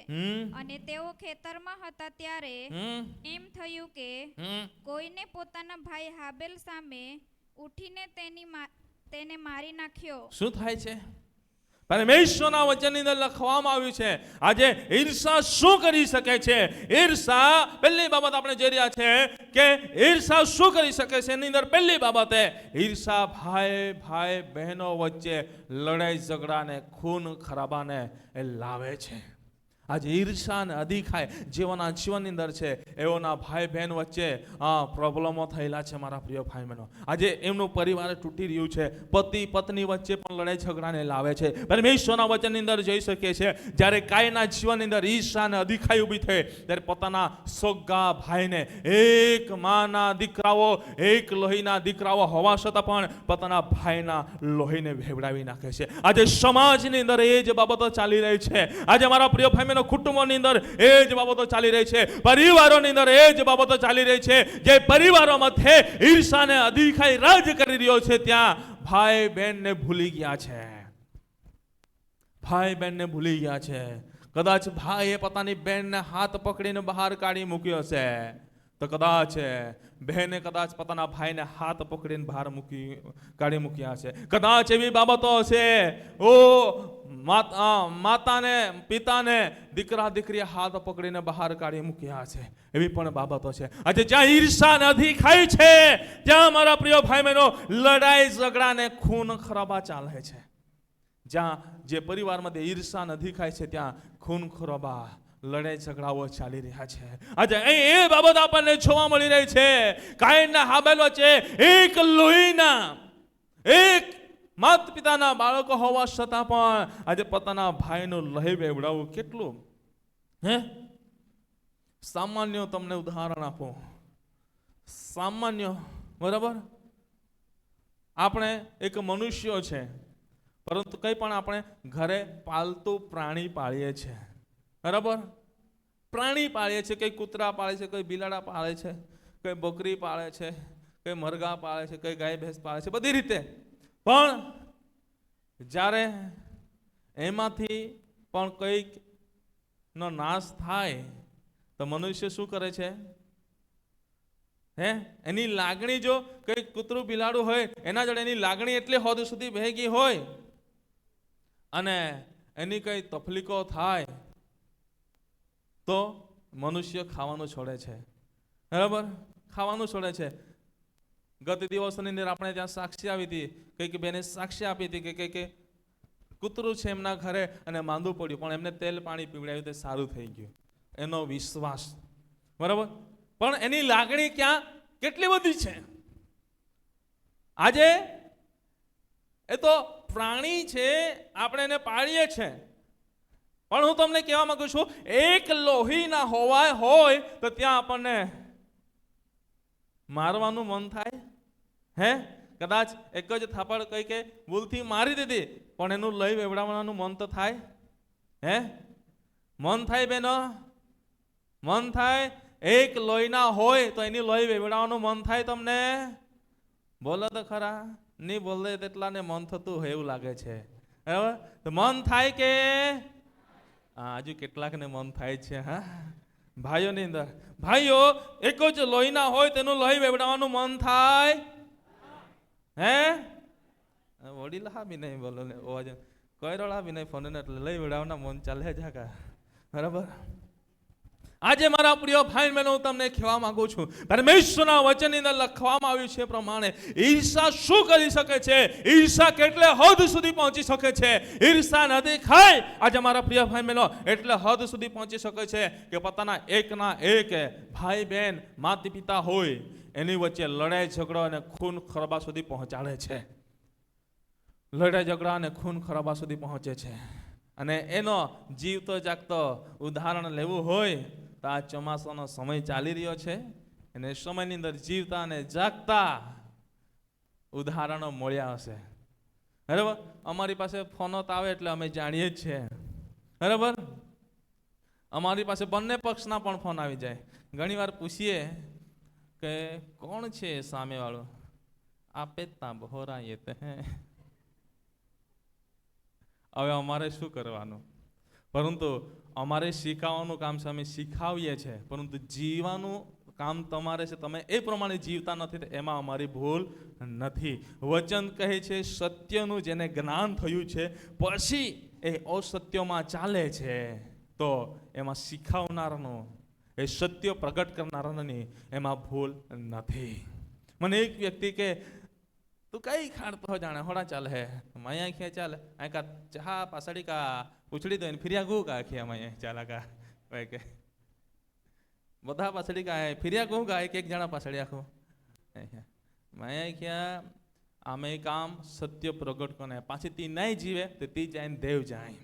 અને તેઓ ખેતરમાં હતા ત્યારે એમ થયું કે કોઈને પોતાના ભાઈ હાબેલ સામે ઉઠીને તેને મારી નાખ્યો. શું થાય છે? પરમેશ્વરના વચનની અંદર લખવામાં આવ્યું છે આજે ઈર્ષા શું કરી શકે છે. ઈર્ષા, પહેલી બાબત આપણે જોઈ રહ્યા છે કે ઈર્ષા શું કરી શકે છે. એની અંદર પહેલી બાબત ઈર્ષા ભાઈ બહેનો વચ્ચે લડાઈ ઝઘડાને, ખૂન ખરાબાને એ લાવે છે. આજે ઈર્ષા અને અધિખાઈ જેઓના જીવનની અંદર છે એઓના ભાઈ બહેન વચ્ચે પ્રોબ્લેમો થયેલા છે. મારા પ્રિય ભાઈ બહેનો, આજે એમનું પરિવાર તૂટી રહ્યું છે. પતિ પત્ની વચ્ચે પણ લડાઈ ઝઘડાને લાવે છે. પરમેશ્વરના વચનની અંદર જોઈ શકીએ છીએ જ્યારે કાયના જીવનની અંદર ઈર્ષા અને અધિખાઈ ઊભી થઈ ત્યારે પોતાના સોગા ભાઈને, એક માના દીકરાઓ, એક લોહીના દીકરાઓ હોવા છતાં પણ પોતાના ભાઈના લોહીને વેવડાવી નાખે છે. આજે સમાજની અંદર એ જ બાબતો ચાલી રહી છે. આજે મારા પ્રિય ભાઈ બહેનો, કુટુંબોની અંદર એ જ બાબતો ચાલી રહી છે. પરિવારોની અંદર એ જ બાબતો ચાલી રહી છે. જે પરિવારો મધ્યે ઈર્ષા અને અધિખાઈ રાજ કરી રહ્યો છે ત્યાં ભાઈ બહેનને ભૂલી ગયા છે. ભાઈ બહેનને ભૂલી ગયા છે. કદાચ ભાઈએ પોતાની બહેનને હાથ પકડીને બહાર કાઢી મૂક્યો છે, તો કદાચ બહેને કદાચ પોતાના ભાઈને હાથ પકડીને બહાર કાઢી મૂક્યા છે. કદાચ એવી બાબતો છે, માતાને પિતાને દીકરા દીકરી હાથ પકડીને બહાર કાઢી મૂક્યા છે. એવી પણ બાબતો છે. આજે જ્યાં ઈર્ષા ને અધિખાઈ છે ત્યાં મારા પ્રિય ભાઈ બહેનો લડાઈ ઝઘડા ને ખૂન ખરાબા ચાલે છે. જ્યાં જે પરિવારમાં ઈર્ષા ને અધિખાઈ છે ત્યાં ખૂન ખરાબા, લડાઈ ઝઘડાઓ ચાલી રહ્યા છે. આજે અહીં એ બાબત આપણને જોવા મળી રહી છે. કાયનના હાબેલ વચ્ચે એક લોહીના, એક માતા પિતાના બાળકો હોવા છતાં પણ આજે પોતાના ભાઈનું લોહી વેવડાવવું કેટલું સામાન્ય. તમને ઉદાહરણ આપો, સામાન્ય, બરાબર, આપણે એક મનુષ્ય છે, પરંતુ કંઈ પણ આપણે ઘરે પાલતુ પ્રાણી પાળીએ છીએ, બરાબર. પ્રાણી પાળીએ છીએ, કંઈ કૂતરા પાળે છે, કોઈ બિલાડા પાળે છે, કોઈ બકરી પાળે છે, કોઈ મરઘા પાળે છે, કોઈ ગાય ભેંસ પાળે છે, બધી રીતે. પણ જ્યારે એમાંથી પણ કંઈક નો નાશ થાય તો મનુષ્ય શું કરે છે? એની લાગણી, જો કંઈક કૂતરું બિલાડું હોય એના જોડે એની લાગણી એટલે હદ સુધી ભેગી હોય અને એની કઈ તકલીફો થાય તો મનુષ્ય ખાવાનું છોડે છે. બરાબર, ખાવાનું છોડે છે. ગત દિવસની અંદર આપણે ત્યાં સાક્ષી આવી હતી, કંઈક બેને સાક્ષી આપી હતી કે કૂતરું છે એમના ઘરે અને માંદું પડ્યું, પણ એમને તેલ પાણી પીવડાવ્યું તે સારું થઈ ગયું. એનો વિશ્વાસ, બરાબર. પણ એની લાગણી ક્યાં કેટલી બધી છે. આજે એ તો પ્રાણી છે, આપણે એને પાળીએ છીએ, પણ હું તમને કહેવા માંગુ છું, એક લોહી ના હોય તો ત્યાં આપણને મારવાનું મન થાય. કદાચ એક જ થાપડ કઈ કે ભૂલથી મારી દીધી, પણ એનું લઈ વેવડાવવાનું મન તો થાય. મન થાય બેનો, મન થાય. એક લોહીના હોય તો એની લોહી વેવડાવવાનું મન થાય તમને? બોલો તો ખરા, નહીં બોલે તેટલાને મન થતું હોય એવું લાગે છે. બરાબર, તો મન થાય કે હજુ કેટલાકને મન થાય છે. ભાઈઓની અંદર, ભાઈઓ એક જ લોહીના હોય તેનું લોહી વેવડાવવાનું મન થાય? વડીલા બી નહીં બોલો ને, કોઈ રળા બી નહીં ફોન એટલે લઈ વેવડાવવાના મન ચાલે જ. બરાબર. આજે મારા પ્રિય ભાઈ બહેનો, હું તમને કહેવા માંગુ છું, પરમેશ્વરના વચનની અંદર લખવામાં આવ્યું છે પ્રમાણે ઈર્ષા શું કરી શકે છે, ઈર્ષા કેટલે હદ સુધી પહોંચી શકે છે. ઈર્ષા ન દેખાય. આજે મારા પ્રિય ભાઈ બહેનો એટલે હદ સુધી પહોંચી શકે છે કે પોતાના એકના એક ભાઈ બહેન માતા પિતા હોય એની વચ્ચે લડાઈ ઝઘડો અને ખૂન ખરાબા સુધી પહોંચાડે છે. લડાઈ ઝઘડા અને ખૂન ખરાબા સુધી પહોંચે છે. અને એનો જીવતો જાગતો ઉદાહરણ લેવું હોય તો આ ચોમાસાનો સમય ચાલી રહ્યો છે, અને સમયની અંદર જીવતા અને જાગતા ઉદાહરણો મળ્યા હશે. બરાબર, અમારી પાસે ફોનો તો આવે એટલે અમે જાણીએ જ છીએ. બરાબર, અમારી પાસે બંને પક્ષના પણ ફોન આવી જાય. ઘણી વાર પૂછીએ કે કોણ છે સામેવાળો, આપે તા બહોરાઈએ તે. હવે અમારે શું કરવાનું? પરંતુ અમારે શીખવવાનું કામ છે, અમે શીખાવીએ છીએ, પરંતુ જીવવાનું કામ તમારે છે. તમે એ પ્રમાણે જીવતા નથી, એમાં અમારી ભૂલ નથી. વચન કહે છે સત્યનું જેને જ્ઞાન થયું છે પછી એ અસત્યમાં ચાલે છે તો એમાં શીખવનારનું, એ સત્ય પ્રગટ કરનારાની એમાં ભૂલ નથી. મને એક વ્યક્તિ કે તું કઈ ખાડતો હો જાણે હોડા ચાલે હે માયા ખે ચાલે આ કા ચા પાસડી કા પૂછડી દો ફિરિયા ગુ કા ખે માયા ચાલા કા કે બધા પાસડી કા ફિરિયા ગુ કા એક જણા પાસડી આખો માયા ખ્યા આમે કામ સત્ય પ્રગટ કોને પાછી તી નહીં જીવે તો તી જાય દેવ જાય.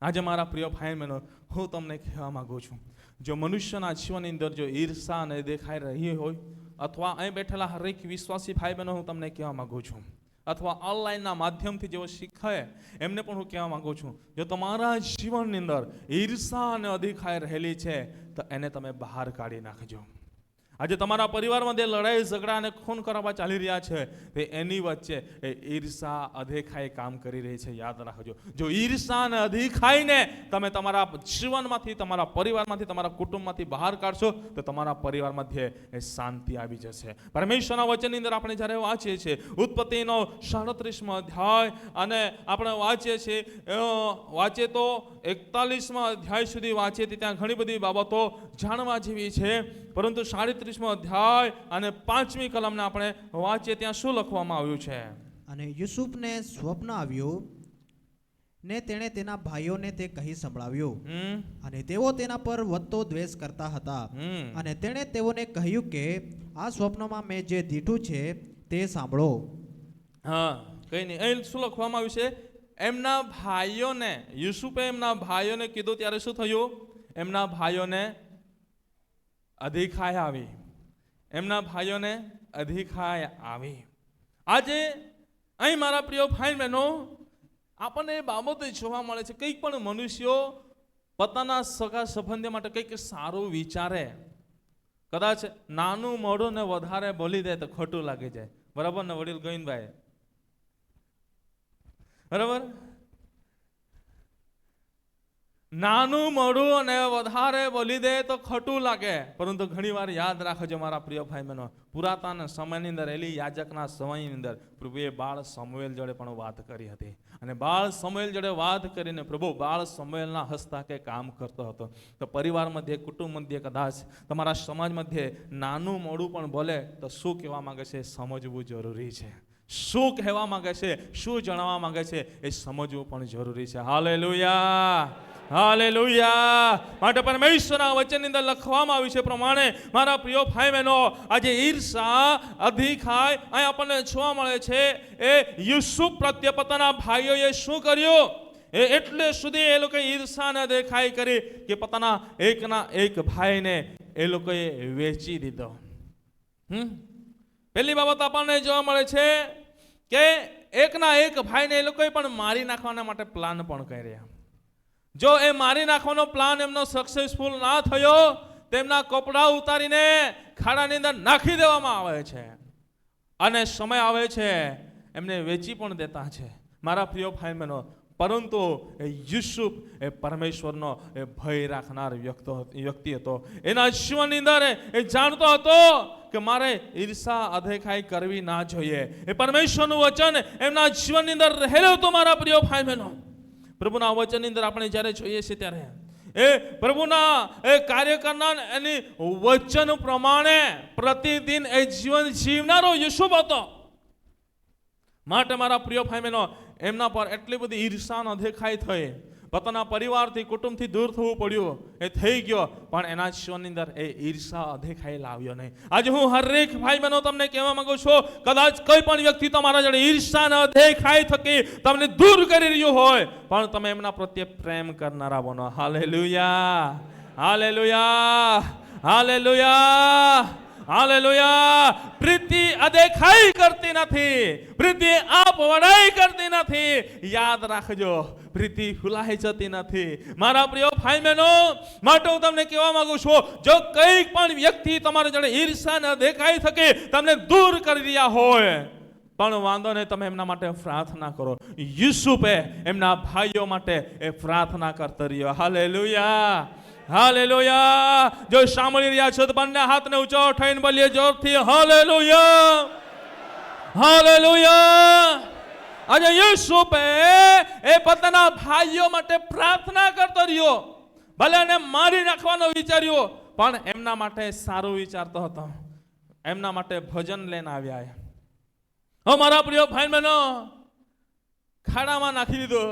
આજે મારા પ્રિય ભાઈ બહેનો, હું તમને કહેવા માંગુ છું, જો મનુષ્યના જીવનની અંદર જો ઈર્ષા ને દેખાઈ રહી હોય, અથવા અહીં બેઠેલા હરેક વિશ્વાસી ભાઈ બહેનો હું તમને કહેવા માંગુ છું, અથવા ઓનલાઈનના માધ્યમથી જેઓ શીખે એમને પણ હું કહેવા માંગુ છું, જો તમારા જીવનની અંદર ઈર્ષા અને અધિખાઈ રહેલી છે તો એને તમે બહાર કાઢી નાખજો. આજે તમારા પરિવારમાં જે લડાઈ ઝઘડા અને ખૂન ખરાબા ચાલી રહ્યા છે તે એની વચ્ચે એ ઈર્ષા અધિખાઈ કામ કરી રહી છે. યાદ રાખજો, જો ઈર્ષા અને અધિખાઈને તમે તમારા જીવનમાંથી, તમારા પરિવારમાંથી, તમારા કુટુંબમાંથી બહાર કાઢશો તો તમારા પરિવાર મધ્યે એ શાંતિ આવી જશે. પરમેશ્વરના વચનની અંદર આપણે જ્યારે વાંચીએ છીએ ઉત્પત્તિનો 37મો અધ્યાય અને આપણે વાંચીએ તો 41મા અધ્યાય સુધી વાંચીએ ત્યાં ઘણી બધી બાબતો જાણવા જેવી છે. પરંતુ 37મો અધ્યાય અને 5મી કલમને આપણે વાંચીએ ત્યાં શું લખવામાં આવ્યું છે? અને યુસુફને સ્વપ્ન આવ્યું ને તેણે તેના ભાઈઓને તે કહી સંભળાવ્યું, અને તેઓ તેના પર વધતો દ્વેષ કરતા હતા. અને તેણે તેઓને કહ્યું કે આ સ્વપ્નમાં મેં જે દીઠું છે તે સાંભળો. કઈ નહીં, અહીં શું લખવામાં આવ્યું છે? એમના ભાઈઓને, યુસુફે એમના ભાઈઓને કીધું ત્યારે શું થયું? એમના ભાઈઓને અધિખાઈ આવી. એમના ભાઈઓને અધિખાઈ આવી. આજે અહીં મારા પ્રિય ભાઈ બહેનો આપણને એ બાબતો જોવા મળે છે, કંઈક પણ મનુષ્યો પોતાના સગા સંબંધી માટે કંઈક સારું વિચારે, કદાચ નાનું મોઢું ને વધારે બોલી દે તો ખોટું લાગી જાય. બરાબર ને વડીલ ગોવિંદભાઈ? બરાબર. નાનું મોડું અને વધારે બોલી દે તો ખોટું લાગે, પરંતુ ઘણીવાર યાદ રાખજો મારા પ્રિય ભાઈ બહેનો, પુરાતન સમયની અંદર એલી યાજકના સમયની અંદર પ્રભુએ બાળ સમુએલ જોડે પણ વાત કરી હતી, અને બાળ સમુએલ જોડે વાત કરીને પ્રભુ બાળ સમુએલના હસ્તકે કામ કરતો હતો. તો પરિવાર મધ્યે, કુટુંબ મધ્યે, કદાચ તમારા સમાજ મધ્યે નાનું મોડું પણ બોલે તો શું કહેવા માંગે છે સમજવું જરૂરી છે. શું કહેવા માંગે છે, શું જણાવવા માંગે છે એ સમજવું પણ જરૂરી છે. Hallelujah, hallelujah. માટે પરમેશ્વરના વચનની અંદર લખવામાં આવ્યું છે પ્રમાણે મારા પ્રિય ભાઈ બહેનો, આજે ઈર્ષા, અધિખાય અહીં આપણને જોવા મળે છે. એ યુસુફ પ્રત્યે પોતાના ભાઈઓએ શું કર્યું? એટલે સુધી એ લોકોએ ઈર્ષા અને અધિખાય કરી કે પોતાના એકના એક ભાઈને એ લોકોએ વેચી દીધો. પહેલી બાબત આપણને જોવા મળે છે કે એકના એક ભાઈને એ લોકોએ પણ મારી નાખવાના માટે પ્લાન પણ કર્યા. જો એ મારી નાખવાનો પ્લાન એમનો સક્સેસફુલ ના થયો, તેમના કપડાં ઉતારીને ખાડાની અંદર નાખી દેવામાં આવે છે, અને સમય આવે છે એમને વેચી પણ દેતા છે. મારા પ્રિય ભાઈ બહેનો, પરંતુ એ યુસુફ એ પરમેશ્વરનો એ ભય રાખનાર વ્યક્તિ હતો. એના જીવનની અંદર એ જાણતો હતો કે મારે ઈર્ષા અદેખાઈ કરવી ના જોઈએ. એ પરમેશ્વરનું વચન એમના જીવનની અંદર રહેલું હતું. મારા પ્રિય ભાઈ બહેનો, પ્રભુના વચનની અંદર આપણે જ્યારે જોઈએ છીએ ત્યારે એ પ્રભુના એ કાર્ય કરનાર એની વચન પ્રમાણે પ્રતિદિન એ જીવન જીવનારો યુસુફ હતો. માટે મારા પ્રિય ભાઈ બહેનો, એમના પર એટલી બધી ઈર્ષા અદેખાઈ થઈ, પોતાના પરિવારથી, કુટુંબથી દૂર થવું પડ્યું, એ થઈ ગયો, પણ એના જીવનની અંદર એ ઈર્ષા અદેખાઈ લાવ્યો નહીં. આજે હું હરેક ભાઈ બહેનો તમને કહેવા માંગુ છું, કદાચ કોઈ પણ વ્યક્તિ તમારા જોડે ઈર્ષા અને અદેખાઈ થકી તમને દૂર કરી રહ્યું હોય, પણ તમે એમના પ્રત્યે પ્રેમ કરનારા બનો. Hallelujah, hallelujah, hallelujah, hallelujah. પ્રીતિ અદેખાઈ કરતી નથી, પ્રીતિ આપ વડાઈ કરતી નથી. યાદ રાખજો, પ્રીતિ ફૂલાઈ જતી નથી. મારા પ્રિય ભાઈ બહેનો, માટે હું તમને કહેવા માંગુ છું, જો કંઈક પણ વ્યક્તિ તમારા જોડે ઈર્ષા ન દેખાઈ શકે, તમને દૂર કરી રહ્યા હોય, પણ વાંધો નહીં, તમે એમના માટે પ્રાર્થના કરો. યુસુફે એમના ભાઈઓ માટે એ પ્રાર્થના કરતો રહ્યો. Hallelujah, hallelujah. જો સાંભળી રહ્યા છો તો બંને હાથને ઊંચો થઈને બોલીએ જોરથી હાલેલુયા, હાલેલુયા. આજે યુસુફે એ પોતાના ભાઈઓ માટે પ્રાર્થના કરતો રહ્યો. ભલે એને મારી નાખવાનો વિચાર્યો, પણ એમના માટે સારું વિચારતો હતો. એમના માટે ભોજન લઈને આવ્યા. મારા પ્રિય ભાઈ બહેનો, ખાડામાં નાખી દીધો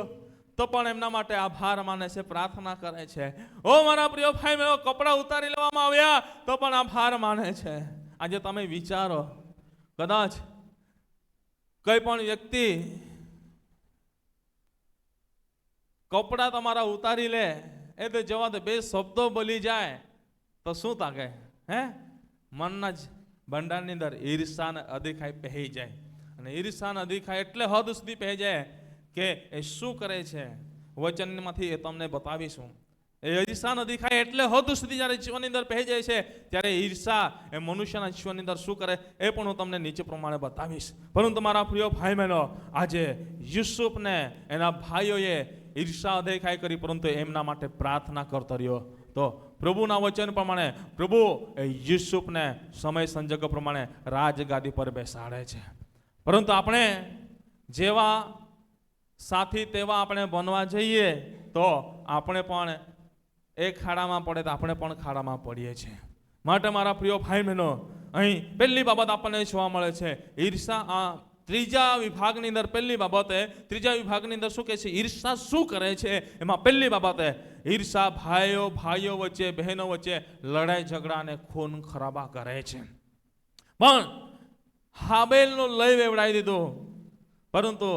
તો પણ એમના માટે આભાર માને છે, પ્રાર્થના કરે છે. મારા પ્રિય ભાઈ બહેનો, કપડાં ઉતારી લેવામાં આવ્યા તો પણ આભાર માને છે. આજે તમે વિચારો, કદાચ કોઈ પણ વ્યક્તિ કપડાં તમારા ઉતારી લે, એ તો જવા દે, બે શબ્દો બોલી જાય તો શું તાકે? મનના જ ભંડારની અંદર ઈર્ષા અને અદેખાઈ પહેરી જાય. અને ઈર્ષા અને અદેખાઈ એટલે હદ સુધી પહેરી જાય કે એ શું કરે છે, વચનમાંથી એ તમને બતાવીશું. એ ઈર્ષા ન દેખાય એટલે હદ સુધી જ્યારે જીવનની અંદર પહેરી જાય છે, ત્યારે ઈર્ષા એ મનુષ્યના જીવનની અંદર શું કરે એ પણ હું તમને નીચે પ્રમાણે બતાવીશ. પરંતુ મારા પ્રિય ભાઈ બહેનો, આજે યુસુફને એના ભાઈઓએ ઈર્ષા દેખાય કરી, પરંતુ એમના માટે પ્રાર્થના કરતો રહ્યો. તો પ્રભુના વચન પ્રમાણે પ્રભુ એ યુસુફને સમય સંજોગો પ્રમાણે રાજગાદી પર બેસાડે છે. પરંતુ આપણે જેવા સાથી તેવા આપણે બનવા જઈએ તો આપણે પણ એક ખાડામાં પડે તો આપણે પણ ખાડામાં પડીએ છીએ. માટે મારા પ્રિય ભાઈ બહેનો, અહીં પહેલી બાબત આપણને જોવા મળે છે ઈર્ષા. ત્રીજા વિભાગની અંદર પહેલી બાબતે, ત્રીજા વિભાગની અંદર શું કહે છે, ઈર્ષા શું કરે છે? એમાં પહેલી બાબતે ઈર્ષા ભાઈઓ વચ્ચે, બહેનો વચ્ચે લડાઈ ઝઘડા અને ખૂન ખરાબા કરે છે. પણ હાબેલનો લઈ વેવડાવી દીધો, પરંતુ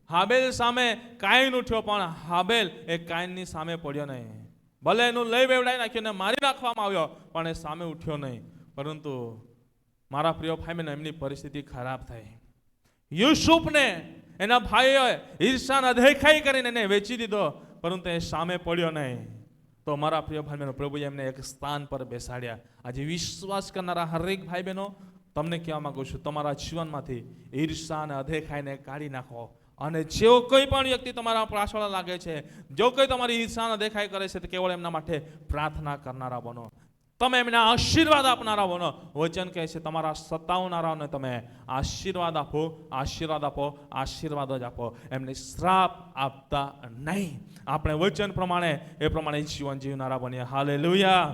હાબેલ સામે કાઈન ઉઠ્યો, પણ હાબેલ એ કાઈનની સામે પડ્યો નહીં. ભલે એનું લઈ વેવડાવી નાખ્યું ને મારી નાખવામાં આવ્યો, પણ એ સામે ઉઠ્યો નહીં. પરંતુ મારા પ્રિય ભાઈ બહેનો, એમની પરિસ્થિતિ ખરાબ થઈ. યુસુફને એના ભાઈઓએ ઈર્ષાના દેખાઈ કરીને એને વેચી દીધો, પરંતુ એ સામે પડ્યો નહીં. તો મારા પ્રિય ભાઈ બહેનો, પ્રભુએ એમને એક સ્થાન પર બેસાડ્યા. આજે વિશ્વાસ કરનારા હરેક ભાઈ બહેનો, તમને કહેવા માંગુ છું, તમારા જીવનમાંથી ઈર્ષા અને અદેખાઈને કાઢી નાખો. અને જો કોઈ પણ વ્યક્તિ તમારા પાછળ લાગે છે, જો કોઈ તમારી ઈર્ષાને દેખાય કરે છે, તો કેવળ એમના માટે પ્રાર્થના કરનારા બનો. તમે એમને આશીર્વાદ આપનારા બનો. વચન કહે છે તમારા સતાવનારાઓને તમે આશીર્વાદ આપો, આશીર્વાદ આપો, આશીર્વાદ જ આપો, એમને શ્રાપ આપતા નહીં. આપણે વચન પ્રમાણે એ પ્રમાણે જીવન જીવનારા બનીએ. Hallelujah,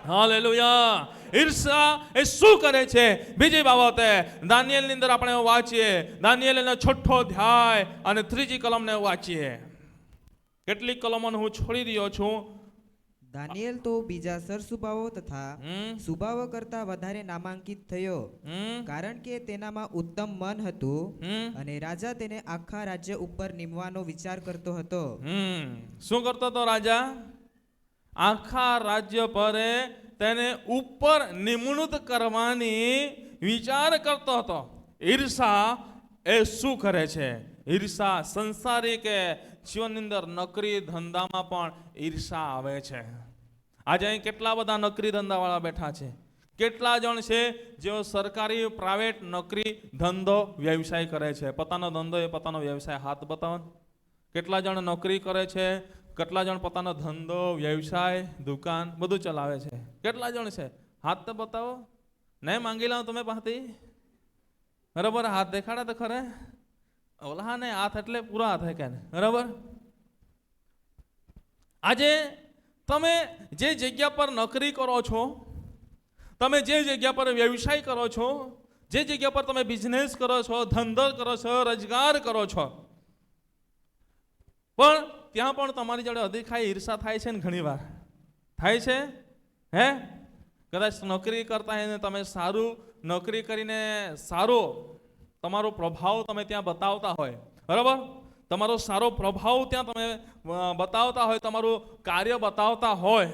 hallelujah. ઈર્ષા એ શું કરે છે? બીજી બાબતે દાનિયેલની અંદર આપણે વાંચીએ, દાનિયેલનો 6 અધ્યાય અને 3જી કલમને વાંચીએ. કેટલીક કલમોને હું છોડી રહ્યો છું. દાનિયેલ તો બીજા સરસુબાઓ તથા સુબાઓ કરતા વધારે નામાંકિત થયો, કારણ કે તેનામાં ઉત્તમ મન હતું અને રાજા તેને આખા રાજ્ય ઉપર નિમવાનો વિચાર કરતો હતો. શું કરતો હતો રાજા? આખા રાજ્ય પર તેને ઉપર નિમણૂક કરવાની વિચાર કરતો હતો. ઈર્ષા એ શું કરે છે? ઈર્ષા સંસારિક જીવનની અંદર નોકરી ધંધામાં પણ ઈર્ષા આવે છે. આજે અહીં કેટલા બધા નોકરી ધંધાવાળા બેઠા છે. કેટલા જણ છે જેઓ સરકારી પ્રાઇવેટ નોકરી ધંધો વ્યવસાય કરે છે. પોતાનો ધંધો એ પોતાનો વ્યવસાય. હાથ બતાવો. કેટલા જણ નોકરી કરે છે, કેટલા જણ પોતાનો ધંધો વ્યવસાય દુકાન બધું ચલાવે છે? કેટલા જણ છે? હાથ તો બતાવો. નહીં માંગી લાવો તમે પાસેથી. બરાબર, હાથ દેખાડે તો ખરે. ઓલા ને હાથ એટલે પૂરા હાથ કે બરાબર. આજે તમે જે જગ્યા પર નોકરી કરો છો, તમે જે જગ્યા પર વ્યવસાય કરો છો, જે જગ્યા પર તમે બિઝનેસ કરો છો, ધંધો કરો છો, રોજગાર કરો છો, પણ ત્યાં પણ તમારી જોડે અધિકારી ઈર્ષા થાય છે ને? ઘણી વાર થાય છે. હે, કદાચ નોકરી કરતા હોય ને તમે સારું નોકરી કરીને સારો તમારો પ્રભાવ તમે ત્યાં બતાવતા હોય, બરાબર, તમારો સારો પ્રભાવ ત્યાં તમે બતાવતા હોય, તમારું કાર્ય બતાવતા હોય,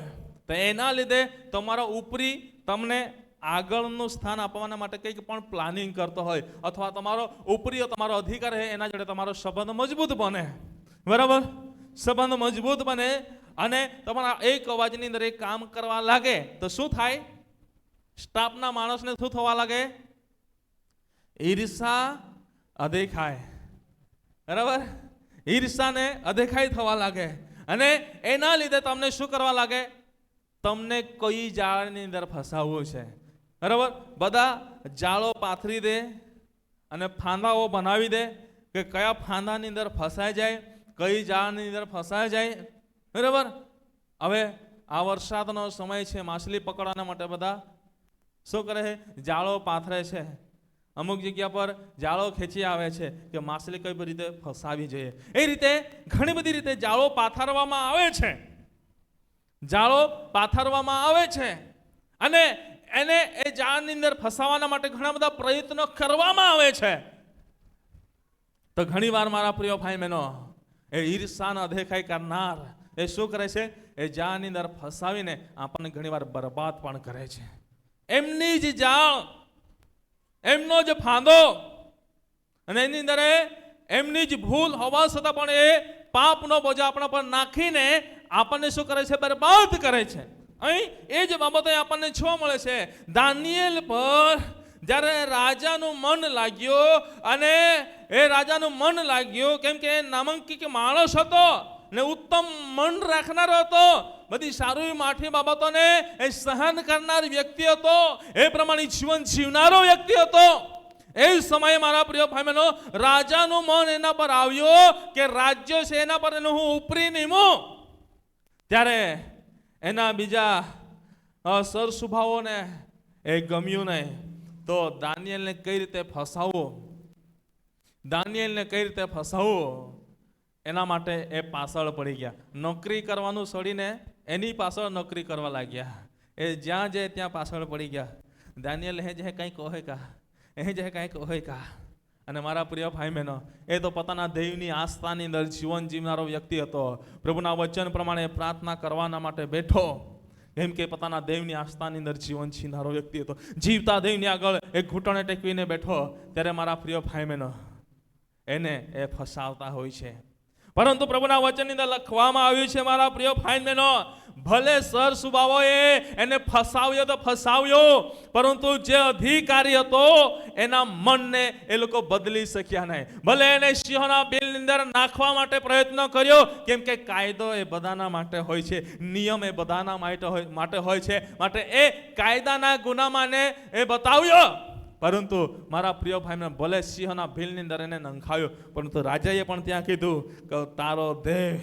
તો એના લીધે તમારા ઉપરી તમને આગળનું સ્થાન આપવાના માટે કંઈક પણ પ્લાનિંગ કરતો હોય, અથવા તમારો ઉપરી તમારો અધિકાર છે એના જોડે તમારો સંબંધ મજબૂત બને, બરાબર, સંબંધ મજબૂત બને અને તમારા એક અવાજની અંદર એક કામ કરવા લાગે તો શું થાય? સ્ટાફના માણસને શું થવા લાગે? ઈર્ષા અદેખાય, બરાબર, ઈર્ષાને અદેખાઈ થવા લાગે અને એના લીધે તમને શું કરવા લાગે? તમને કોઈ જાળની અંદર ફસાવવું છે, બરાબર. બધા જાળો પાથરી દે અને ફાંદાઓ બનાવી દે કે કયા ફાંદાની અંદર ફસાઈ જાય, કઈ જાળની અંદર ફસાઈ જાય, બરાબર. હવે આ વરસાદનો સમય છે, માછલી પકડવાના માટે બધા શું કરે છે? જાળો પાથરે છે. અમુક જગ્યા પર જાળો ખેંચી આવે છે કે માછલી કઈ બધી રીતે ફસાવી જોઈએ. એ રીતે ઘણી બધી રીતે જાળો પાથરવામાં આવે છે, જાળો પાથરવામાં આવે છે અને એને એ જાળની અંદર ફસાવવાના માટે ઘણા બધા પ્રયત્નો કરવામાં આવે છે. તો ઘણી વાર મારા પ્રિય ભાઈ બહેનો, એ ઈર્ષાનો અદેખાઈ કરનાર એ શું કરે છે? એ જાળની અંદર ફસાવીને આપણને ઘણીવાર બરબાદ પણ કરે છે. એમની જ જાળ, એમનો જ ફાંદો અને એની અંદર એમની જ ભૂલ હોવા છતાં પણ એ પાપનો બોજો આપણા પર નાખીને આપણને શું કરે છે? બરબાદ કરે છે. અહીં એ જ બાબતે આપણને જોવા મળે છે. દાનિયેલ પર જ્યારે રાજાનું મન લાગ્યું અને એ રાજાનું મન લાગ્યું કેમ કે એ નામાંકિત માણસ હતો ને ઉત્તમ મન રાખનારો હતો, બધી સારી માઠી બાબતોને એ સહન કરનાર વ્યક્તિ હતો, એ પ્રમાણે જીવન જીવનારો વ્યક્તિ હતો. એ સમયે મારા પ્રિય ભાઈ બહેનો, રાજાનું મન એના પર આવ્યું કે રાજ્ય છે એના પર હું ઉપરી નિમું. ત્યારે એના બીજા સરસુભાઓને એ ગમ્યું નહીં. તો દાનિયેલને કઈ રીતે ફસાવવું, દાનિયેલને કઈ રીતે ફસાવવું, એના માટે એ પાછળ પડી ગયા. નોકરી કરવાનું છોડીને એની પાછળ નોકરી કરવા લાગ્યા. એ જ્યાં જાય ત્યાં પાછળ પડી ગયા. દાનિયેલ હે જે કંઈક કહે કા, એ જે કંઈક કહે કા. અને મારા પ્રિય ભાઈ બહેનો, એ તો પોતાના દૈવની આસ્થાની અંદર જીવન જીવનારો વ્યક્તિ હતો. પ્રભુના વચન પ્રમાણે પ્રાર્થના કરવાના માટે બેઠો, કેમ કે પોતાના દૈવની આસ્થાની અંદર જીવન જીવનારો વ્યક્તિ હતો. જીવતા દૈવની આગળ એક ઘૂંટણે ટેકવીને બેઠો. ત્યારે મારા પ્રિય ભાઈ બહેનો, એને એ ફસાવતા હોય છે. પરંતુ પ્રભુના વચનની અંદર લખવામાં આવ્યું છે મારા પ્રિય ભાઈ બહેનો, ભલે સર સુબાઓએ એને ફસાવ્યો તો ફસાવ્યો, પરંતુ જે અધિકારી હતો એના મનને એ લોકો બદલી શક્યા નહીં. ભલે એને સિંહોના બિલની અંદર નાખવા માટે પ્રયત્ન કર્યો, કેમ કે કાયદો એ બધાના માટે હોય છે, નિયમ એ બધાના માટે હોય છે, માટે એ કાયદાના ગુનામાં એ બતાવ્યો. પરંતુ મારા પ્રિય ભાઈને ભલે સિંહના ભીલની અંદર એને નંખાયો, પરંતુ રાજાએ પણ ત્યાં કીધું કે તારો દેહ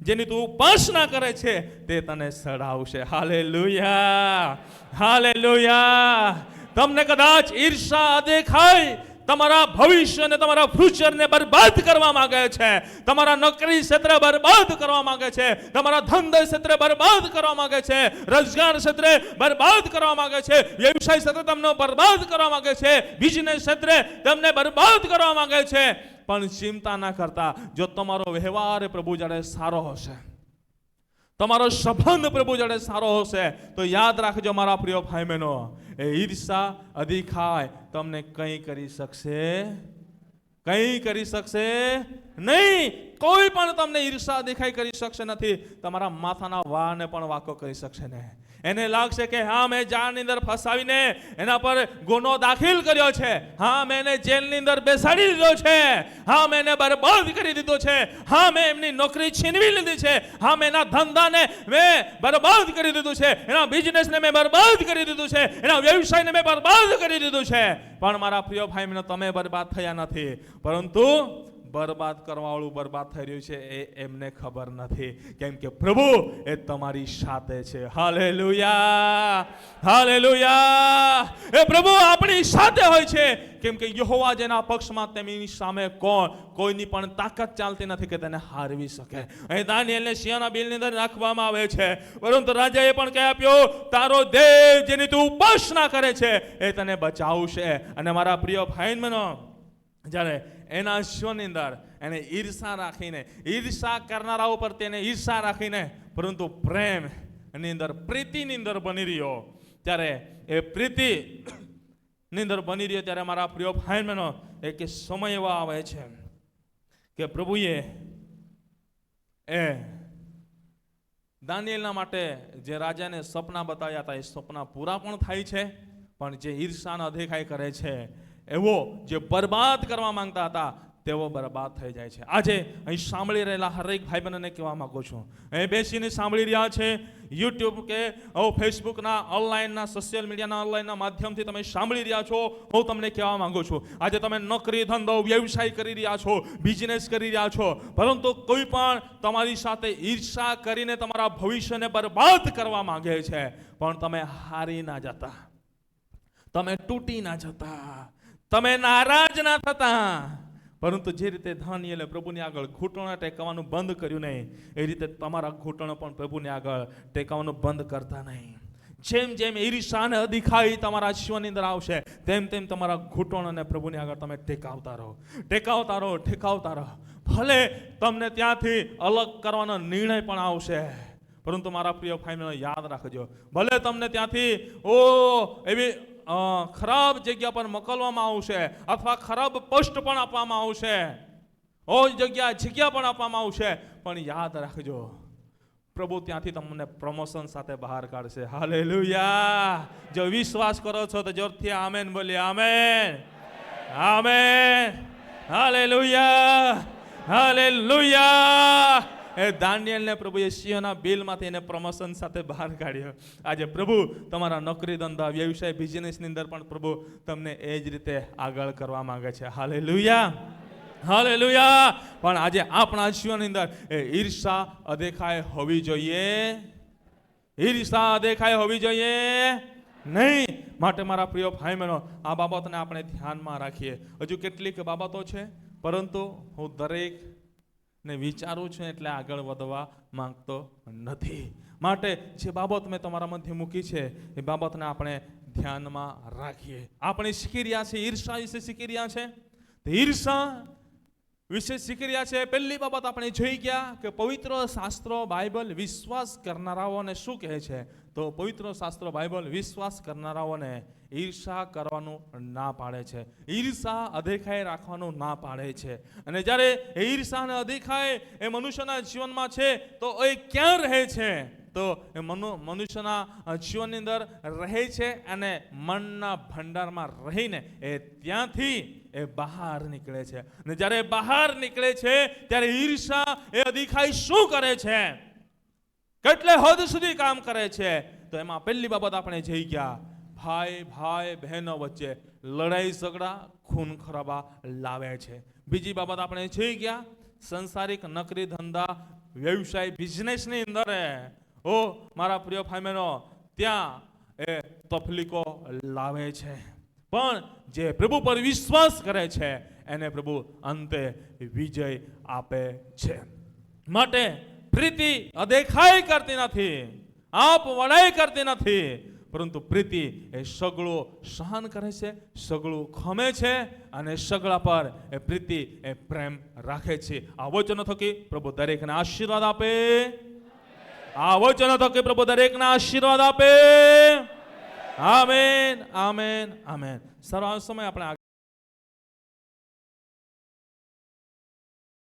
જેની તું ઉપાસના કરે છે તે તને સડાવશે. Hallelujah, hallelujah. તમને કદાચ ઈર્ષા દેખાય, તમારા ભવિષ્ય અને તમારા ફ્યુચરને બરબાદ કરવા માંગે છે, તમારા નોકરી ક્ષેત્રે બરબાદ કરવા માંગે છે, તમારા ધંધા ક્ષેત્રે બરબાદ કરવા માંગે છે, રોજગાર ક્ષેત્રે બરબાદ કરવા માંગે છે, વ્યવસાય ક્ષેત્રે તમને બરબાદ કરવા માંગે છે, બિઝનેસ ક્ષેત્રે તમને બરબાદ કરવા માંગે છે. પણ ચિંતા ના કરતા, જો તમારો વ્યવહાર પ્રભુ જોડે સારો હશે, તમારો સંબંધ પ્રભુ જોડે સારો હશે, તો યાદ રાખજો મારા પ્રિય ભાઈ બહેનો, એ ઈર્ષા અધિકાય તમને કંઈ કરી શકશે, કંઈ કરી શકશે નહીં. કોઈ પણ તમને ઈર્ષા અધિકાય કરી શકશે નથી. તમારા માથાના વાળને પણ વાંકો કરી શકશે નહીં. એને લાગશે કે હા, મેં જાળની અંદર ફસાવીને એના પર ગુનો દાખલ કર્યો છે, હા મેં એને જેલની અંદર બેસાડી દીધો છે, હા મેં એને બરબાદ કરી દીધો છે, હા મેં એમની નોકરી છીનવી લીધી છે, હા મેં એના ધંધાને મેં બરબાદ કરી દીધું છે, એના બિઝનેસને મેં બરબાદ કરી દીધું છે, એના વ્યવસાયને મેં બરબાદ કરી દીધું છે. પણ મારા પ્રિય ભાઈ બહેનો, તમે બરબાદ થયા નથી, પરંતુ બરબાદ કરવાવાળું બરબાદ થઈ રહ્યું છે એ એમને ખબર નથી, કેમ કે પ્રભુ એ તમારી સાથે છે. Hallelujah, hallelujah. એ પ્રભુ આપણી સાથે હોય છે, કેમ કે યહોવા જેના પક્ષમાં તેમની સામે કોઈની પણ તાકાત ચાલતી નથી કે તેને હારવી શકે. અહીં દાનિયેલને સિંહના બિલની અંદર નાખવામાં આવે છે, પરંતુ રાજાએ પણ કહી આપ્યો, તારો દેહ જેની તું ઉપાસના કરે છે એ તને બચાવશે. અને મારા પ્રિય ભાઈ બહેનો, જ્યારે એના શોની અંદર એને ઈર્ષા રાખીને, ઈર્ષા કરનારાઓ પર તેને ઈર્ષા રાખીને, પરંતુ પ્રેમ એની અંદર, પ્રીતિની અંદર બની રહ્યો, ત્યારે એ પ્રીતિની અંદર બની રહ્યો, ત્યારે મારા પ્રિય ભાઈ બહેનો, એક સમય એવો આવે છે કે પ્રભુએ એ દાનિયેલના માટે જે રાજાને સપના બતાવ્યા હતા એ સપના પૂરા પણ થાય છે, પણ જે ઈર્ષાનો અધિકાય કરે છે, એવો જે બરબાદ કરવા માંગતા હતા તેઓ બરબાદ થઈ જાય છે. આજે અહીં સાંભળી રહેલા હરેક ભાઈ બહેનોને કહેવા માંગુ છું, અહીં બેસીને સાંભળી રહ્યા છે, યુટ્યુબ કે ફેસબુકના ઓનલાઈનના, સોશિયલ મીડિયાના ઓનલાઈનના માધ્યમથી તમે સાંભળી રહ્યા છો, હું તમને કહેવા માંગુ છું, આજે તમે નોકરી, ધંધો, વ્યવસાય કરી રહ્યા છો, બિઝનેસ કરી રહ્યા છો, પરંતુ કોઈ પણ તમારી સાથે ઈર્ષા કરીને તમારા ભવિષ્યને બરબાદ કરવા માંગે છે, પણ તમે હારી ના જતા, તમે તૂટી ના જતા, તમે નારાજ ના થતા, પરંતુ જે રીતે દાનિયેલે પ્રભુની આગળ ઘૂંટણા ટેકવાનું બંધ કર્યું નહીં, એ રીતે તમારા ઘૂંટણો પણ પ્રભુની આગળ ટેકવાનું બંધ કરતા નહીં. જેમ જેમ ઈર્ષા અને અધિકારી તમારા જીવનની અંદર આવશે, તેમ તેમ તમારા ઘૂંટણોને પ્રભુની આગળ તમે ટેકાવતા રહો, ટેકાવતા રહો, ટેકાવતા રહો. ભલે તમને ત્યાંથી અલગ કરવાનો નિર્ણય પણ આવશે, પરંતુ મારા પ્રિય ભાઈઓને યાદ રાખજો, ભલે તમને ત્યાંથી એવી ખરાબ જગ્યા પર મોકલવામાં આવશે, અથવા ખરાબ પોસ્ટ પણ આપવામાં આવશે, જગ્યા પણ આપવામાં આવશે, પણ યાદ રાખજો, પ્રભુ ત્યાંથી તમને પ્રમોશન સાથે બહાર કાઢશે. હાલેલુયા. જો વિશ્વાસ કરો છો તો જોરથી આમેન બોલીએ. Amen, amen, hallelujah, hallelujah. એ દાનિયેલને પ્રભુએ સિંહના બિલમાંથી એને પ્રમોશન સાથે બહાર કાઢ્યો. આજે પ્રભુ તમારા નોકરી, ધંધા, વ્યવસાય, બિઝનેસની અંદર પણ પ્રભુ તમને એ જ રીતે આગળ કરવા માંગે છે. Hallelujah, hallelujah. પણ આજે આપણા જીવનની અંદર એ ઈર્ષા અદેખાય હોવી જોઈએ, ઈર્ષા અદેખાય હોવી જોઈએ નહીં. માટે મારા પ્રિય ભાઈ બહેનો, આ બાબતને આપણે ધ્યાનમાં રાખીએ. હજુ કેટલીક બાબતો છે, પરંતુ હું દરેક ને વિચારું છું એટલે આગળ વધવા માંગતો નથી. માટે જે બાબત મેં તમારા મધ્ય મૂકી છે એ બાબતને આપણે ધ્યાનમાં રાખીએ. આપણે શીખી રહ્યા છીએ, ઈર્ષા વિશે શીખી રહ્યા છે. ઈર્ષા વિશે શીખી રહ્યા છે. પહેલી બાબત આપણે જોઈ ગયા કે પવિત્ર શાસ્ત્રો બાઇબલ વિશ્વાસ કરનારાઓને શું કહે છે? તો પવિત્ર શાસ્ત્રો બાઇબલ વિશ્વાસ કરનારાઓને ઈર્ષા કરવાનું ના પાડે છે, ઈર્ષા અદેખાઈ રાખવાનું ના પાડે છે. અને જ્યારે ઈર્ષા અને અદેખાઈ એ મનુષ્યના જીવનમાં છે તો એ ક્યાં રહે છે? તો એ મનુષ્યના જીવનની અંદર રહે છે અને મનના ભંડારમાં રહીને એ ત્યાંથી એ બહાર નીકળે છે. અને જ્યારે બહાર નીકળે છે ત્યારે ઈર્ષા એ અદેખાઈ શું કરે છે, કેટલે હદ સુધી કામ કરે છે? તો એમાં પહેલી બાબત આપણે જોઈ ગયા, ભાઈ બહેનો વચ્ચે લડાઈ ઝઘડા ખૂન ખરાબા લાવે છે. બીજી બાબત આપણે જોઈ ગયા, સંસારિક નોકરી ધંધા વ્યવસાય બિઝનેસની અંદર મારા પ્રિય ભાઈબહેનો ત્યાં એ તકલીફો લાવે છે. પણ જે પ્રભુ પર વિશ્વાસ કરે છે એને પ્રભુ અંતે વિજય આપે છે. માટે પ્રીતિ અદેખાઈ કરતી નથી, આપ વડાઈ કરતી નથી, પરંતુ પ્રીતિ એ સગળું સહન કરે છે, સગળું ખમે છે અને સગળા પર એ પ્રીતિ એ પ્રેમ રાખે છે. આ વચનો થકી પ્રભુ દરેકને આશીર્વાદ આપે. આ વચનો થકી પ્રભુ દરેકને આશીર્વાદ આપે. Amen, amen, amen. સર્વ સમય આપણે